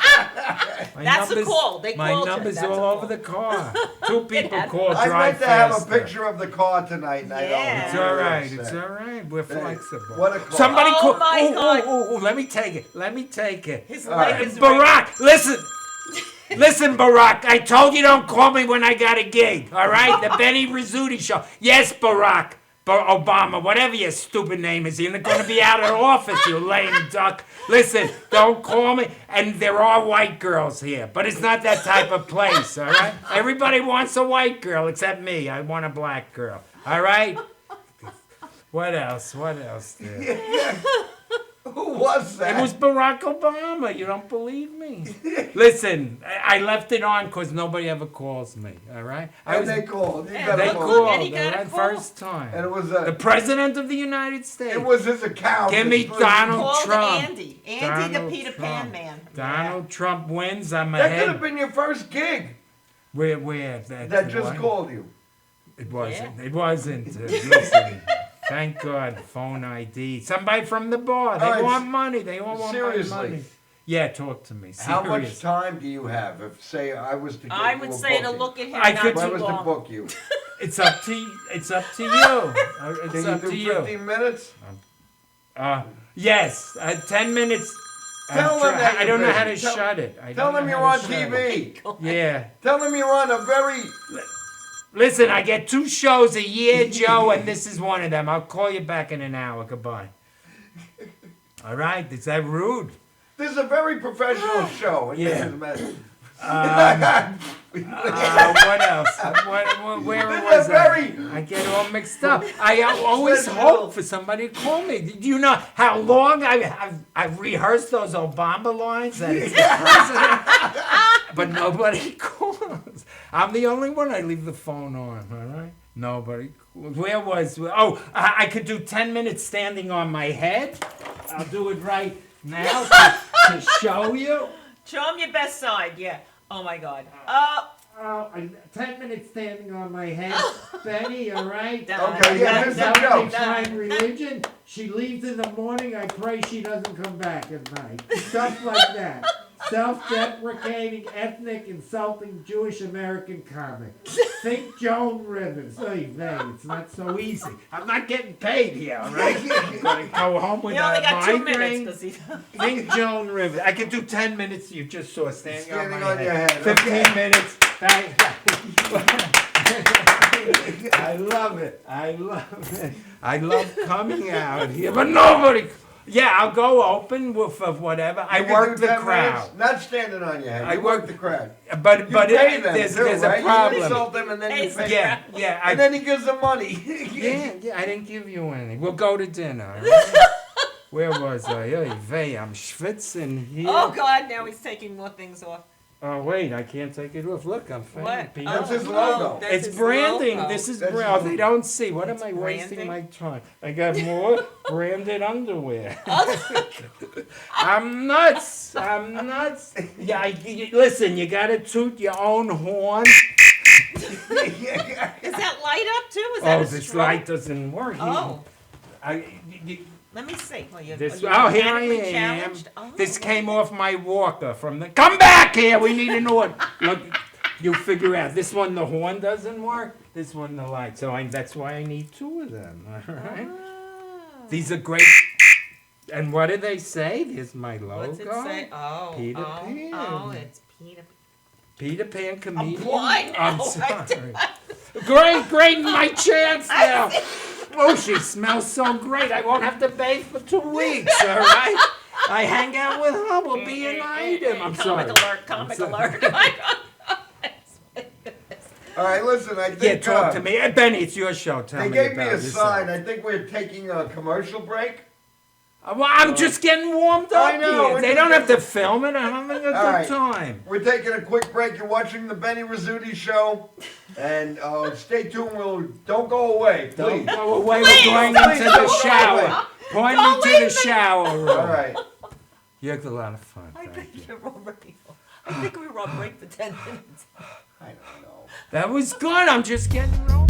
B: My
D: That's a
B: numbers-
D: call. They
B: My
D: called you.
B: number's
D: That's a
B: all
D: call.
B: over the car. Two people
D: out of
B: call.
A: I'd
B: Drive
A: like to have a
B: faster.
A: picture of the car tonight, and I don't.
D: Yeah.
B: It's all right. It's all right. We're flexible.
A: What a car.
B: Somebody
D: Oh,
B: call.
D: my God.
B: Oh, let me take it. Let me take it.
D: His
A: All
D: leg
A: right.
D: is right.
B: Barack, listen. Listen, Barack. I told you don't call me when I got a gig. All right, the Benny RIZZUTI show. Yes, Barack. Obama, whatever your stupid name is, you're going to be out of office, you lame duck. Listen, don't call me. And there are white girls here, but it's not that type of place, all right? Everybody wants a white girl except me. I want a black girl, all right? What else? What else there?
A: Who was that?
B: It was Barack Obama. You don't believe me? Listen, I left it on because nobody ever calls me, all right?
A: And they called. You
D: Yeah,
A: got
B: They
A: a
D: Look,
A: call.
B: called
D: and he got
B: the
D: a call.
B: first time.
A: And it was
B: The President of the United States.
A: It was his account.
B: Give me
A: It's-
B: Donald
D: Called
B: Trump.
D: Andy. Andy
B: Donald
D: the Peter
B: Trump.
D: Pan man.
B: Donald Trump wins. I'm
A: That could
B: ahead.
A: have been your first gig.
B: Where?
A: That just
B: what?
A: called you.
B: It wasn't. It wasn't. Listen. Thank God, phone ID. Somebody from the bar. They
A: All right,
B: want money. They all want
A: seriously.
B: my money. Yeah, talk to me.
A: How much
B: Serious.
A: time do you have if, say, I was to get
D: I
A: you
D: would
A: a
D: say to
A: booking?
D: look at him
B: I
D: not
B: could-
A: If I
D: too
A: was
D: long.
A: to book you.
B: It's up to you. It's
A: Can
B: It's
A: you
B: up
A: do
B: to you.
A: 15 minutes?
B: Yes, 10 minutes.
A: Tell them that
B: I don't know
A: you're
B: how to
A: busy.
B: shut it. I
A: Tell
B: don't
A: them
B: know
A: you're
B: how
A: on
B: to shut it.
A: TV.
B: Yeah.
A: Tell them you're on a very...
B: Listen, I get 2 shows a year, Joe, and this is one of them. I'll call you back in an hour. Goodbye. All right, is that rude?
A: This is a very professional show.
B: Yeah.
A: This
B: What else? Where
A: is
B: was
A: a very...
B: I get all mixed up. I always hope for somebody to call me. Do you know how long I've rehearsed those Obama lines? That it's president, but nobody calls. I'm the only one. I leave the phone on. All right. Nobody. Where was? Oh, I could do 10 minutes standing on my head. I'll do it right now to show you.
D: Show him your best side, yeah. Oh my God.
B: 10 minutes standing on my head. Benny, all right?
A: Okay, yeah, this is a joke.
B: Find religion. She leaves in the morning. I pray she doesn't come back at night. Stuff like that. Self-deprecating, ethnic, insulting Jewish American comic. Think Joan Rivers. Oy vey, it's not so easy. I'm not getting paid here, all right? I'm gonna go home with
D: You only
B: a
D: got 2
B: migraine.
D: minutes, because he...
B: Think Joan Rivers. I can do 10 minutes. You just saw standing on
A: Standing
B: my
A: on your
B: head.
A: head,
B: 15
A: okay.
B: minutes. I love it. I love it. I love coming out here, but nobody. Yeah, I'll go open with whatever. I
A: You can
B: work
A: do
B: the
A: 10
B: crowd.
A: minutes, not standing on your head.
B: I
A: You
B: work-
A: work the crowd.
B: But
A: You
B: but
A: pay them
B: there's
A: too,
B: a
A: right? You
B: problem.
A: insult them and then you
D: Hey,
A: pay
B: Yeah, yeah.
A: and then he gives them money.
B: Yeah, I didn't give you any. We'll go to dinner. All right? Where was I? Oy vey, I'm schwitzing here.
D: Oh God, now he's taking more things off.
B: Oh wait, I can't take it off. Look, I'm
D: What?
B: fanning.
A: That's his
D: Oh,
A: logo.
D: that's
B: It's
D: his
B: branding.
D: logo.
B: This is
A: That's
B: brand.
A: his-
B: They don't see. What am
D: It's
B: I wasting
D: branding?
B: my time? I got more branded underwear. I'm nuts. I'm nuts. Yeah, listen. You gotta toot your own horn.
D: Is that light up too? Is that
B: Oh,
D: a
B: this
D: strobe?
B: light doesn't work.
D: Oh,
B: You-
D: let me see. Well, you're,
B: this,
D: are you
B: oh, here I
D: mechanically
B: am.
D: challenged? Oh,
B: This came off my walker from the. Come back here. We need an order. Look, you figure out. This one, the horn doesn't work. This one, the light. So that's why I need 2 of them. All right.
D: Ah.
B: These are great. And what do they say? Here's my logo.
D: What's it say? Oh,
B: Peter
D: oh,
B: Pan.
D: Oh, it's Peter Pan.
B: Peter Pan comedian.
D: blind
B: I'm
D: now.
B: sorry. Great, my chance now. Oh, she smells so great. I won't have to bathe for 2 weeks. All right. I hang out with her. We'll be an item. I'm sorry.
D: Comic alert! Comic alert!
A: All right, listen, I think
B: Yeah, talk to me. Benny, it's your show. Tell
A: they
B: me
A: gave me
B: about
A: a
B: this.
A: sign. I think we're taking a commercial break.
B: Well, I'm just getting warmed up
A: I know,
B: here.
A: we're
B: They
A: just
B: don't have to film it. I'm having a
A: All
B: good
A: right.
B: time.
A: We're taking a quick break. You're watching the Benny Rizzuti show, and stay tuned. Don't go away,
B: Don't
A: please.
B: go away.
D: Please,
B: We're going
A: please
B: into
A: don't
B: the
A: go
B: shower.
A: away.
B: Point
D: Don't
B: me to
D: leave
B: the
D: me.
B: shower room.
A: All right.
B: You had a lot of fun.
D: I
B: Thank you.
D: think you're already. I think we were on break for 10 minutes.
A: I don't know.
B: That was good. I'm just getting rolling.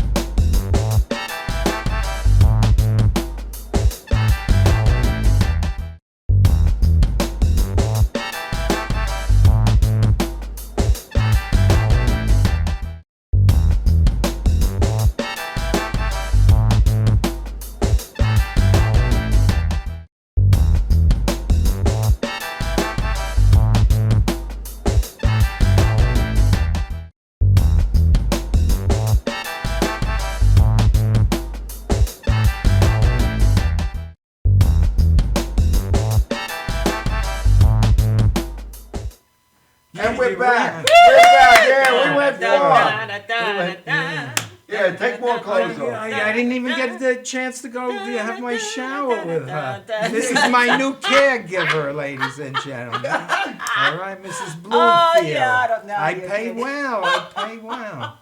A: And we're
B: We
A: back.
B: ran.
A: We're back. Yeah, we went far.
D: Da-da-da-da-da-da.
A: Yeah, take more clothes off.
B: I didn't even get the chance to go have my shower with her. This is my new caregiver, ladies and gentlemen. All right, Mrs. Bloomfield.
D: Oh, yeah, I don't know.
B: I
D: You're
B: pay
D: kidding.
B: well. I pay well.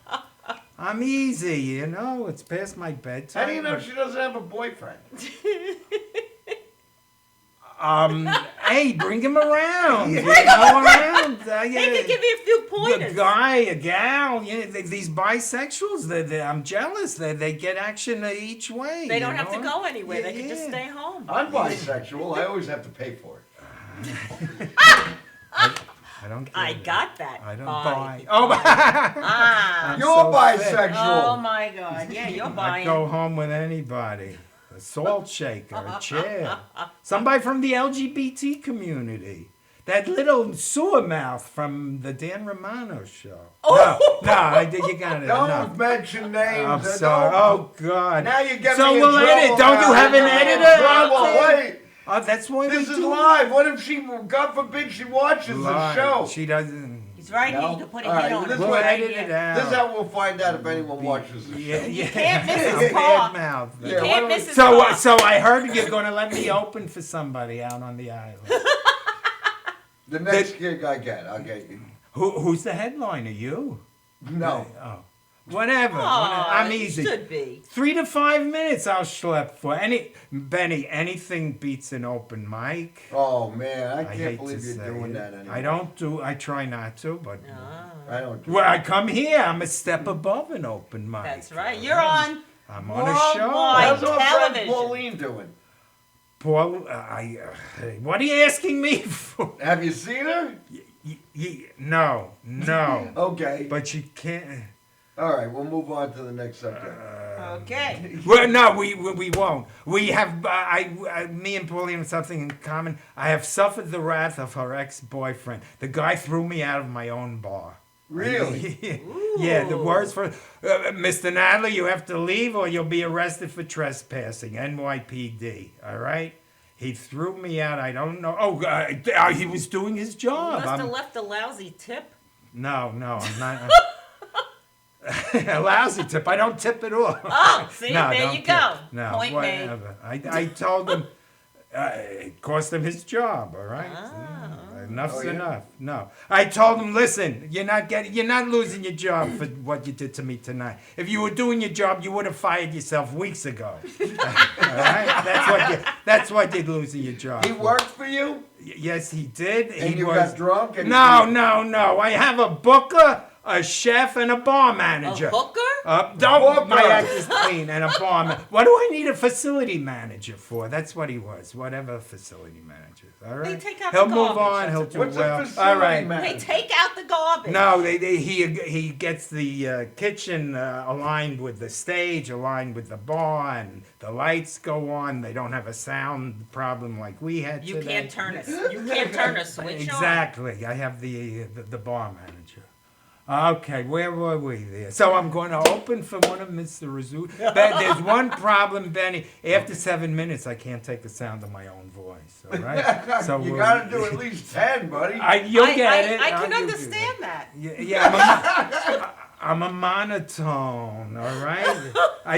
B: I'm easy, you know. It's past my bedtime.
A: How do you know
B: but-
A: she doesn't have a boyfriend?
B: Hey, bring him around. You know, around.
D: He could give you a few
B: A
D: pointers.
B: guy, a gal, you know, these bisexuals, I'm jealous. They get action each way.
D: They don't
B: you
D: have to
B: know?
D: go anywhere. They can just
B: Yeah.
D: stay home.
A: I'm bisexual. I always have to pay for it.
B: I don't get
D: I
B: it.
D: got that.
B: I don't
D: Bi.
B: buy. Oh,
D: Ah.
B: I'm
A: You're
B: so
A: bisexual.
D: Oh my God. Yeah, you're
B: I
D: buying.
B: go home with anybody. A salt shaker, a chair. Somebody from the LGBT community. That little sewer mouth from the Dan Romano show.
D: Oh.
B: No, you got it.
A: Don't
B: No.
A: mention names.
B: I'm
A: Don't-
B: sorry. Oh, God.
A: Now you get
B: So
A: me in
B: we'll edit.
A: trouble
B: Don't you
A: now.
B: have an
A: You're in
B: editor?
A: trouble.
B: Okay.
A: Wait.
B: Oh, that's why
A: This
B: we
A: is
B: do
A: live. What if she, God forbid, she watches the
B: Live.
A: show?
B: She doesn't.
D: He's right
A: No?
D: here. You can put a
A: All
D: hit
A: right,
D: on
A: this
D: it.
A: way-
B: We'll
D: Right
B: edit
D: here.
B: it out.
A: This is how we'll find out if anyone watches the show.
B: Yeah.
D: can't miss his
B: I'm
D: paw.
B: bad mouth.
A: Yeah,
D: Can't
A: why don't
D: miss
A: we-
D: his
B: So,
D: paw.
B: so I heard you're going to let me open for somebody out on the island.
A: The next gig I get, I'll get you.
B: Who's the headliner? You?
A: No.
B: Oh. Whatever.
D: Aw,
B: I'm
D: it
B: easy.
D: Should be.
B: 3 to 5 minutes I'll schlep for. Benny, anything beats an open mic.
A: Oh man, I
B: I
A: can't
B: hate
A: believe
B: to
A: you're
B: say
A: doing
B: it.
A: that anymore.
B: I try not to, but
A: I don't. Do
B: when I come here, I'm a step above an open mic.
D: That's right. You're on.
B: I'm on a show.
D: Worldwide.
A: How's our friend
D: television.
A: Pauline doing?
B: Paul, what are you asking me for?
A: Have you seen her?
B: No.
A: Okay.
B: But you can't.
A: All right, we'll move on to the next subject.
D: Okay.
B: Well, no, we won't. We have, me and Pauline have something in common. I have suffered the wrath of her ex-boyfriend. The guy threw me out of my own bar.
A: Really?
B: Yeah, the words for, Mr. Nadler, you have to leave or you'll be arrested for trespassing, NYPD, all right? He threw me out, I don't know. Oh, he was doing his
D: You
B: job.
D: must have
B: I'm-
D: left a lousy tip.
B: No, I'm not. A lousy tip. I don't tip at all.
D: Oh, see,
B: No,
D: there
B: don't
D: you
B: tip.
D: go.
B: No,
D: Point made.
B: whatever. I told him it cost him his job. All right. Enough's
A: Oh, yeah?
B: enough. No, I told him, listen, you're not losing your job for what you did to me tonight. If you were doing your job, you would have fired yourself weeks ago. All right. That's what you're losing your job.
A: He
B: for.
A: worked for you,
B: Yes, he did.
A: and
B: he
A: you
B: was.
A: got drunk. And
B: No. I have a booker, a chef, and a bar manager.
D: A hooker?
B: Don't, my
A: Booker.
B: act is clean, and a bar manager. What do I need a facility manager for? That's what he was. Whatever facility manager. All right.
D: take out
B: He'll
D: the
B: move
D: garbage,
B: on.
D: that's
B: He'll
D: it.
B: do
A: What's
B: well.
A: a facility
B: All right.
A: manager?
D: They take out the garbage.
B: No, he gets the kitchen aligned with the stage, aligned with the bar, and the lights go on. They don't have a sound problem like we had
D: You
B: today.
D: can't turn a switch on.
B: Exactly. I have the bar manager. Okay, where were we there? So I'm going to open for one of Mr. RIZZUTI. But there's one problem, Benny. After 7 minutes, I can't take the sound of my own voice. All right. So
A: you got to do at least 10, buddy.
B: You'll get it.
D: I can
B: You'll do
D: understand that.
B: Yeah, I'm a monotone, all right?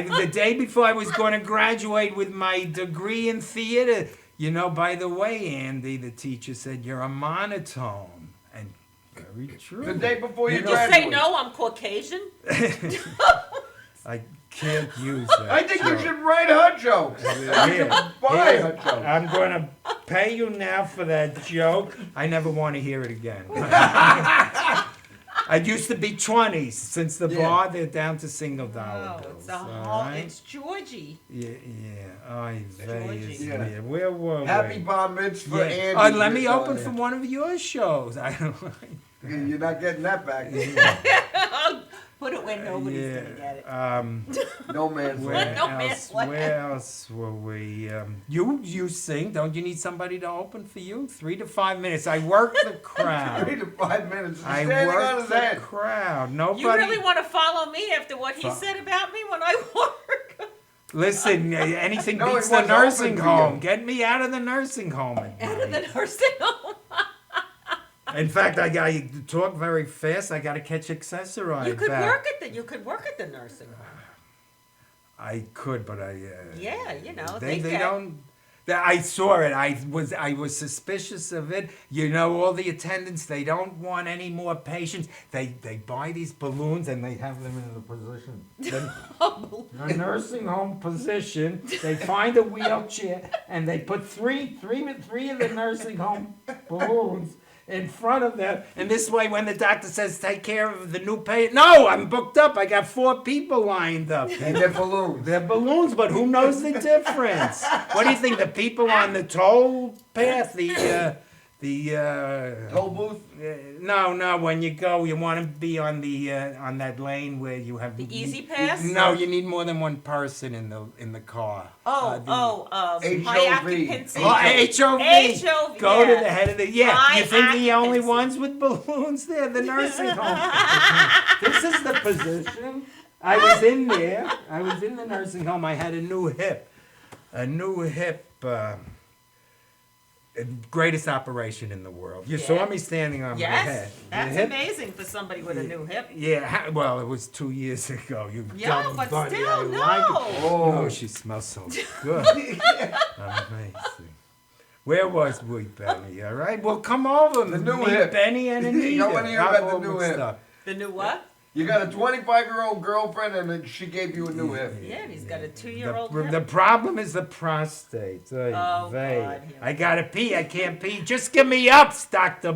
B: The day before I was going to graduate with my degree in theater, by the way, Andy, the teacher said, you're a monotone. And very true.
A: The day before you
D: You
A: graduate.
D: say no, I'm Caucasian.
B: I can't use that.
A: I think you
B: joke.
A: should write her jokes.
B: Here,
A: Buy
B: here,
A: her jokes.
B: I'm going to pay you now for that joke. I never want to hear it again. I used to be 20s. Since the
A: Yeah.
B: bar, they're down to single dollar
D: Oh,
B: bills.
D: it's a
B: all
D: whole.
B: right?
D: It's Georgie.
B: Yeah. Oy vey,
D: Georgie.
B: is
A: Yeah.
B: me. Where were
A: Happy
B: we?
A: bar mitzvah, Andy.
B: Let me
A: You're
B: open
A: going
B: for one of your shows. I don't
A: You're not getting that back.
D: Put it where nobody's gonna get it.
A: No man's
B: Where
A: land.
D: No
B: else?
D: man's land.
B: Where else were we? You sing. Don't you need somebody to open for you? 3 to 5 minutes. I work the
A: 3
B: crowd.
A: to 5 minutes. He's
B: I
A: standing on
B: work
A: his
B: the
A: head.
B: crowd. Nobody.
D: You really want to follow me after what he said about me when I work?
B: Listen, anything
A: No, he
B: beats the
A: wants to
B: nursing
A: open for
B: home.
A: you.
B: Get me out of the nursing home. at
D: Out of the
B: night.
D: nursing home.
B: In fact, I talk very fast. I got to catch accessorized.
D: You could
B: back.
D: work at the. You could work at the nursing home.
B: I could, but I.
D: Yeah, you know
B: They
D: can.
B: don't. I saw it. I was suspicious of it. All the attendants. They don't want any more patients. They buy these balloons and they have them in the position. A nursing home position. They find a wheelchair and they put three of the nursing home balloons in front of them. And this way, when the doctor says take care of the new patient, no, I'm booked up. I got 4 people lined up.
A: And they're balloons.
B: They're balloons, but who knows the difference? What do you think? The people on the toll path, the
A: Toll booth?
B: No. When you go, you want to be on that lane where you have
D: The easy pass?
B: No, you need more than one person in the car.
D: High
A: HOV.
D: occupancy.
B: HOV.
D: HOV,
B: Go
D: yeah.
B: to the head of the. Yeah,
D: High
B: you think the only
D: occupancy.
B: ones with balloons there? The nursing home. This is the position. I was in there. I was in the nursing home. I had a new hip. Greatest operation in the world. You saw me standing on my head.
D: Yes,
B: The
D: that's
B: hip-
D: amazing for somebody with a new hip.
B: Yeah, well, it was 2 years ago. You
D: Yeah,
B: dumb
D: but
B: buddy,
D: still,
B: I
D: no.
B: like it.
A: Oh.
B: Oh, she smells so good. Amazing. Where was we, Benny? All right, well, come over.
A: The new
B: meet
A: hip.
B: Benny and Anita.
A: I wanna hear
B: I'll
A: about the
B: go
A: new
B: with
A: hip.
B: stuff.
D: The new what?
A: You got a 25-year-old girlfriend and then she gave you a new hip.
D: Yeah, and he's got a 2-year-old
B: The
D: hip.
B: problem is the prostate.
D: Oh,
B: vey.
D: God.
B: I gotta pee. I can't pee. Just give me ups, Dr.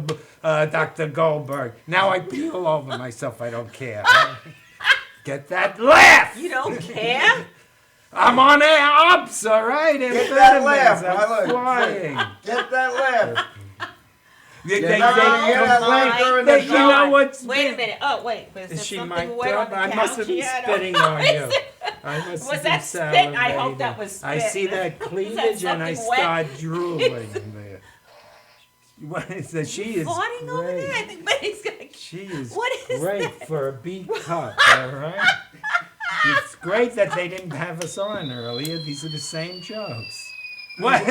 B: Goldberg. Now I pee all over myself. I don't care. Get that laugh.
D: You don't care?
B: I'm on air ups, all right?
A: Get that laugh,
B: I'm
A: Tyler.
B: flying.
A: Get that laugh.
B: They,
A: You're
B: they,
A: not
B: they
A: gonna hear that
B: complain.
A: laugh during
B: They-
A: the
B: you
A: show.
B: know what's
D: Wait a
B: been-
D: minute. Oh, wait. Was there
B: Is she
D: something
B: my
D: wet on the
B: I
D: couch?
B: must have been
D: Yeah,
B: spitting
D: no.
B: on you. I must
D: Was
B: have
D: that
B: been
D: spit? I hope that
B: salivating.
D: was
B: I
D: spit.
B: see that
D: Is that
B: cleavage and I
D: something wet?
B: start drooling there. What is that? She is
D: Farting over there? I
B: great.
D: think Betty's gonna.
B: She is
D: What is
B: great
D: that?
B: for a B cup, all right? It's great that they didn't have us on earlier. These are the same jokes. What?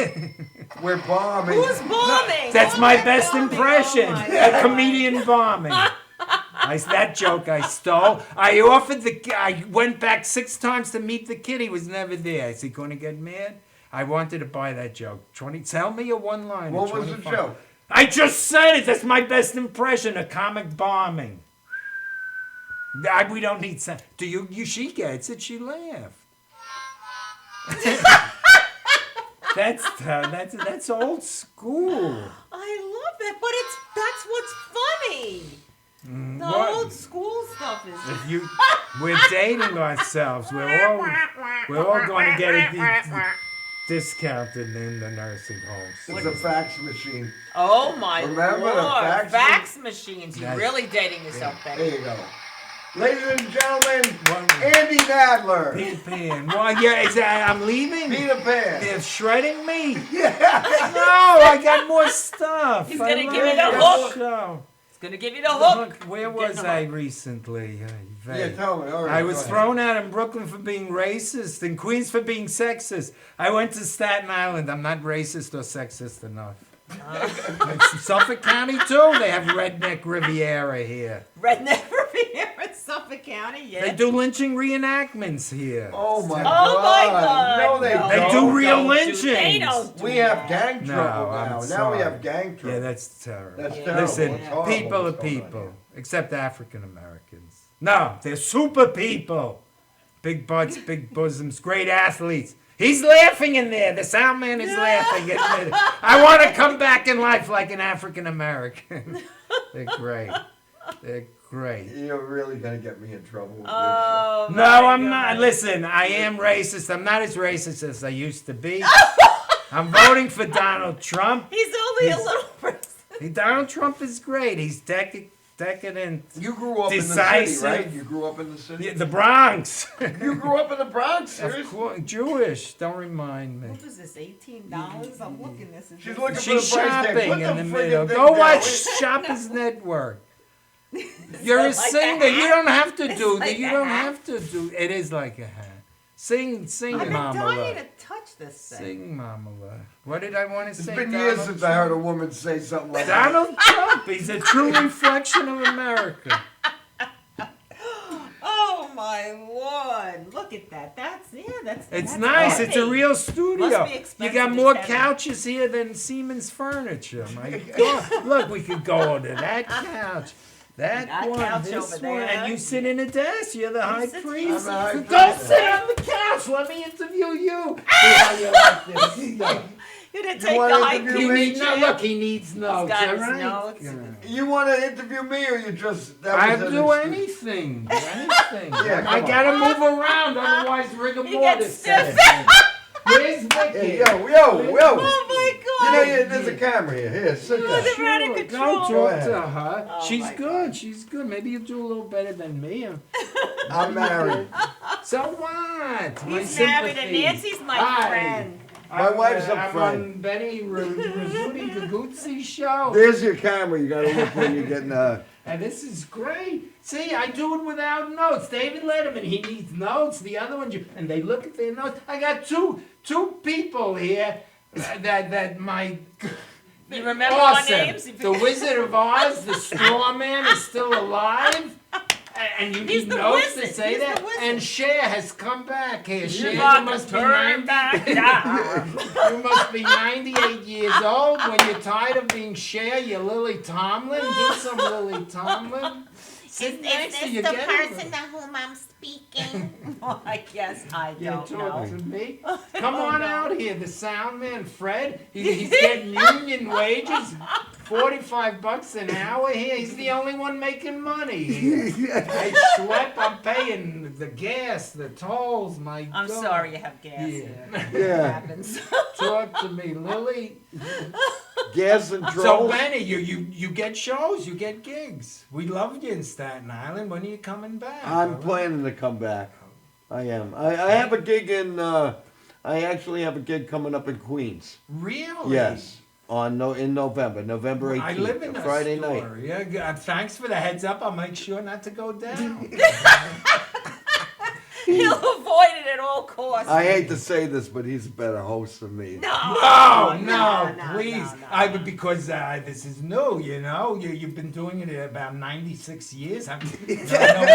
A: We're bombing.
D: Who's bombing?
B: That's
D: Who
B: my
D: am I
B: best
D: bombing?
B: impression.
D: Oh, my
B: A
D: God.
B: comedian bombing. That joke I stole. I offered I went back 6 times to meet the kid. He was never there. Is he going to get mad? I wanted to buy that joke. Tell me a one-liner.
A: What was the joke?
B: I just said it. That's my best impression. A comic bombing. We don't need some. Do you? She gets it. She laughed. That's old school.
D: I love that, but that's what's funny. The
B: what?
D: old school stuff is.
B: We're dating ourselves. We're all going to get it discounted in the nursing homes.
A: It's a fax machine.
D: Oh my
A: Remember the
D: lord!
A: fax
D: machines. You're
B: That's-
D: really dating yourself,
A: There
D: Betty.
A: you go. Ladies and gentlemen, Andy Nadler.
B: Peter Pan. Well, yeah, I'm leaving.
A: Peter Pan.
B: They're shredding me.
A: Yeah.
B: No, I got more stuff.
D: He's
B: I
D: gonna
B: love
D: give you the
B: this
D: hook.
B: show.
D: It's gonna give you the hook.
B: Where
D: Getting
B: was
D: the
B: I
D: hook.
B: recently?
A: Yeah, tell me. All right,
B: I
A: go
B: was
A: ahead.
B: thrown out in Brooklyn for being racist, in Queens for being sexist. I went to Staten Island. I'm not racist or sexist enough. Suffolk County too. They have redneck Riviera here.
D: Redneck Riviera in Suffolk County. Yeah.
B: They do lynching reenactments here.
A: Oh my
D: Oh
A: God.
D: my God!
A: No, they
D: No,
B: They
A: don't.
B: do real
D: don't do-
B: lynchings.
D: They don't do
A: We have
D: that.
A: gang
B: No,
A: trouble
B: I'm
A: now. Now
B: sorry.
A: we have gang trouble.
B: Yeah, that's terrible.
A: That's terrible.
B: Listen,
A: It's horrible
B: people are
A: what's going on
B: people,
A: here.
B: except African Americans. No, they're super people. Big butts, big bosoms, great athletes. He's laughing in there. The sound man is laughing. Admit it. I want to come back in life like an African American. They're great. They're great.
A: You're really gonna get me in trouble with
D: Oh,
B: No,
D: my
B: I'm
D: God.
B: not. Listen, I am racist. I'm not as racist as I used to be. I'm voting for Donald Trump.
D: He's only a
B: He's-
D: little person.
B: Donald Trump is great. He's decadent.
A: this. You grew up in the
B: Decisive.
A: city, right? You grew up in the city?
B: Yeah, the Bronx.
A: You grew up in the Bronx?
B: Of
A: Seriously?
B: course, Jewish. Don't remind me.
D: What was this? $18? I'm looking this. Is
A: She's
D: this-
A: looking for
B: She's
A: the price tag.
B: shopping
A: Put
B: in the
A: friggin'
B: middle.
A: thing
B: Go
A: down.
B: watch Shoppers Network. You're a
D: like a
B: singer. You
D: hat?
B: don't have to
D: It's
B: do
D: like
B: that. You
D: a
B: don't
D: hat?
B: have to do. It is like a hat. Sing,
D: I've been
B: Mama
D: dying
B: Love.
D: to touch this thing.
B: Sing, Mama Love. What did I want to
A: It's
B: say?
A: been years
B: Donald
A: since I heard a woman say something like that.
B: Donald Trump. He's a true reflection of America.
D: Oh my lord! Look at that. That's
B: It's
D: that's
B: nice. It's a
D: heavy.
B: real studio.
D: Must be
B: You
D: expensive
B: got
D: as
B: more
D: heaven.
B: couches here than Siemens Furniture. My God. Look, we could go to that couch. That
D: That
B: one,
D: couch
B: this
D: over
B: one,
D: there.
B: and you sit in a desk. You're the high
D: sits-
B: priest.
A: I'm the high
B: So
A: priest.
B: don't sit on the couch. Let me interview you. See how you like this.
D: You didn't
A: You
D: take
A: wanna
D: the high
A: interview
B: He
A: me?
D: priest
B: needs, no,
D: chair?
B: look, he needs notes.
D: got
B: all
D: his
B: right?
D: notes.
B: Yeah.
A: You want to interview me or you just... That
B: I
A: was an
B: do
A: excuse?
B: anything. Anything.
A: Yeah,
B: I
A: come
B: gotta move around, otherwise rigor
D: He gets
B: mortis
D: stiff.
B: sets in. Where's Vicky?
A: Hey, yo.
D: Oh my
A: You
D: God!
A: know, there's a camera here. Here, sit
D: Oh,
A: down.
D: they're out of
B: Sure,
D: control.
B: go
A: Go
B: talk to
A: ahead.
B: her.
D: Oh,
B: She's
D: my
B: good. She's good. Maybe you'll do a little better than me.
A: I'm married.
B: So what? My
D: He's married, and
B: sympathy.
D: Nancy's my
B: Hi.
D: friend.
A: My wife's a
B: I'm
A: friend.
B: on Benny Rizzuti Gaguzzi show.
A: There's your camera. You gotta look when you're getting
B: And this is great. See, I do it without notes. David Letterman, he needs notes. The other ones, and they look at their notes. I got two people here that my.
D: You remember our
B: awesome.
D: names?
B: The Wizard of Oz, the Straw Man is still alive. And you
D: He's
B: need
D: the
B: notes to
D: wizard.
B: say
D: He's the
B: that.
D: wizard.
B: And Cher has come back here. Cher, you
D: Rock
B: must be
D: turn
B: 90.
D: back down.
B: You must be 98 years old. When you're tired of being Cher, you're Lily Tomlin. Do some Lily Tomlin. Sit next to you.
E: the
B: Get
E: person to whom I'm speaking?
D: Oh, I guess I
B: Yeah,
D: don't
B: talk
D: know.
B: to me. Come on out here, the sound man, Fred. He's getting union wages, $45 an hour here. He's the only one making money here. I schlep. I'm paying the gas, the tolls. My
D: I'm
B: God.
D: sorry you have gas.
B: Yeah.
D: It
A: Yeah.
D: happens.
B: Talk to me, Lily.
A: gas and
B: So
A: trolls.
B: Benny, you get shows, you get gigs. We love you in Staten Island. When are you coming back?
A: I'm
B: All right.
A: planning to come back. I am. I have a gig in. I actually have a gig coming up in Queens.
B: Really?
A: Yes, in November, November 18th,
B: I live in
A: a Friday night.
B: Astoria. Yeah, thanks for the heads up. I'll make sure not to go down.
D: He'll avoid it at all costs.
A: I hate to say this, but he's a better host than me.
B: No,
D: no,
B: please.
D: no.
B: I would because this is new. You know, you've been doing it about 96 years. No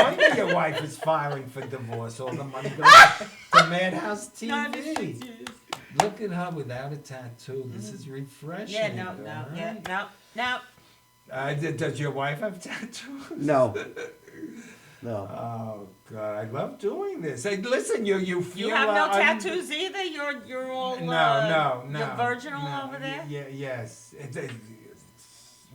B: wonder your wife is filing for divorce. All the money goes to MadHosueTV. Look at her without a tattoo. This is refreshing.
D: Yeah, no,
B: all
D: yeah,
B: right?
D: no.
B: Does your wife have tattoos?
A: No. No.
B: Oh God, I love doing this. Hey, listen, you feel.
D: You have no
B: I'm-
D: tattoos either. You're all
B: No.
D: You're virginal
B: no,
D: over there.
B: Yes.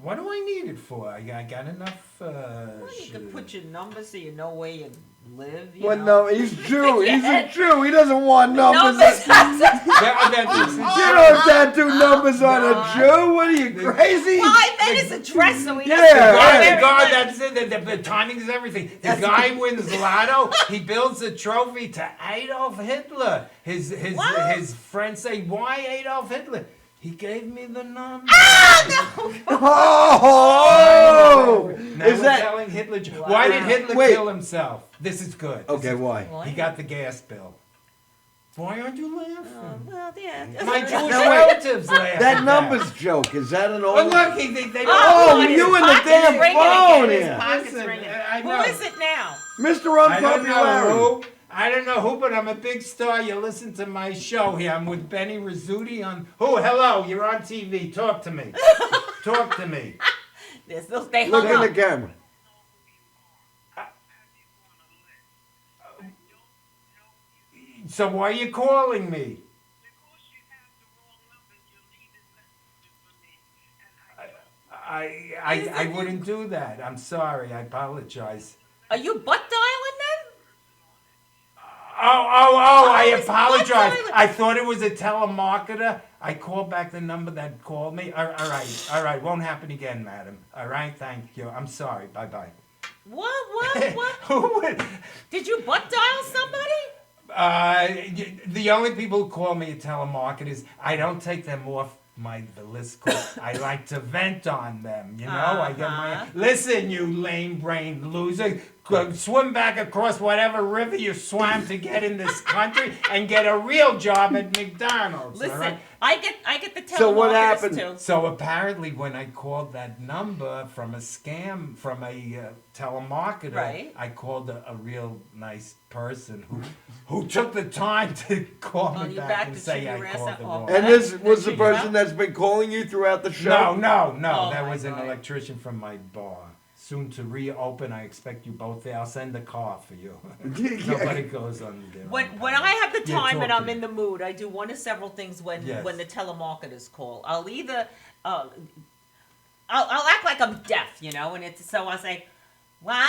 B: What do I need it for? I got enough.
D: Well, you can put your number so you know where you live. You
A: Well,
D: know.
A: no, he's Jew. He's a Jew. He doesn't want numbers.
D: Numbers.
A: You don't tattoo numbers on a Jew. What are you, crazy?
D: Well, I meant his address so he
A: Yeah,
D: doesn't
A: yeah.
D: know
B: The guy,
D: everything.
B: that's it. The timing is everything. The guy wins lotto. He builds a trophy to Adolf Hitler. His friends say, "Why Adolf Hitler?" He gave me the number.
A: Oh!
B: Now
A: Is
B: we're
A: that
B: telling Hitler. Why did Hitler
A: Wait.
B: kill himself? This is good. This
A: okay?
B: is-
A: Why?
B: He got the gas bill. Why aren't you laughing?
D: Well, yeah.
B: My Jewish
A: Now, wait.
B: relatives laugh.
A: That
B: at
A: number's joke. Is that an
B: Well,
A: old?
B: look, they don't.
A: Oh,
D: his
A: you and the
D: pocket's
A: damn
D: ringing
A: phone
D: again. His
A: here.
D: pocket's
B: Listen,
D: ringing.
B: I
D: Who
B: know.
D: is it now?
A: Mr.
B: I don't know
A: Unpopularity.
B: who. I don't know who, but I'm a big star. You listen to my show here. I'm with Benny Rizzuti on. Who? Hello, you're on TV. Talk to me. Talk to me.
D: They
A: Look
D: hung
A: in
D: up.
A: the camera.
B: So why are you calling me? I wouldn't do that. I'm sorry. I apologize.
D: Are you butt dialing then?
B: I
D: it's
B: apologize.
D: whatsoever.
B: I thought it was a telemarketer. I called back the number that called me. All right. Won't happen again, madam. All right, thank you. I'm sorry. Bye-bye.
D: What?
B: Who would?
D: Did you butt dial somebody?
B: The only people who call me telemarketers, I don't take them off the list call. I like to vent on them, you know? I get my listen, you lame brained loser. Go swim back across whatever river you swam to get in this country and get a real job at McDonald's. all
D: Listen,
B: right?
D: I get the telemarketers
A: So what happened?
D: too.
B: So apparently, when I called that number from a scam, from a telemarketer,
D: Right.
B: I called a real nice person who took the time to call
D: Call
B: me
D: you
B: back
D: back
B: and
D: to
B: say
D: chew
B: I
D: your ass
B: called
D: out?
B: the
D: Oh.
B: wrong.
A: And this was the
D: Did you
A: person
D: know?
A: that's been calling you throughout the show?
B: No.
D: Oh,
B: that
D: my
B: was an
D: God.
B: electrician from my bar. Soon to reopen. I expect you both there. I'll send a car for you. Nobody goes on there.
D: When I have the
B: Yeah,
D: time
B: talk
D: and
B: to
D: I'm
B: me.
D: in the mood, I do one of several things when
B: Yes.
D: the telemarketers call. I'll either I'll act like I'm deaf, you know, and so I say, "What?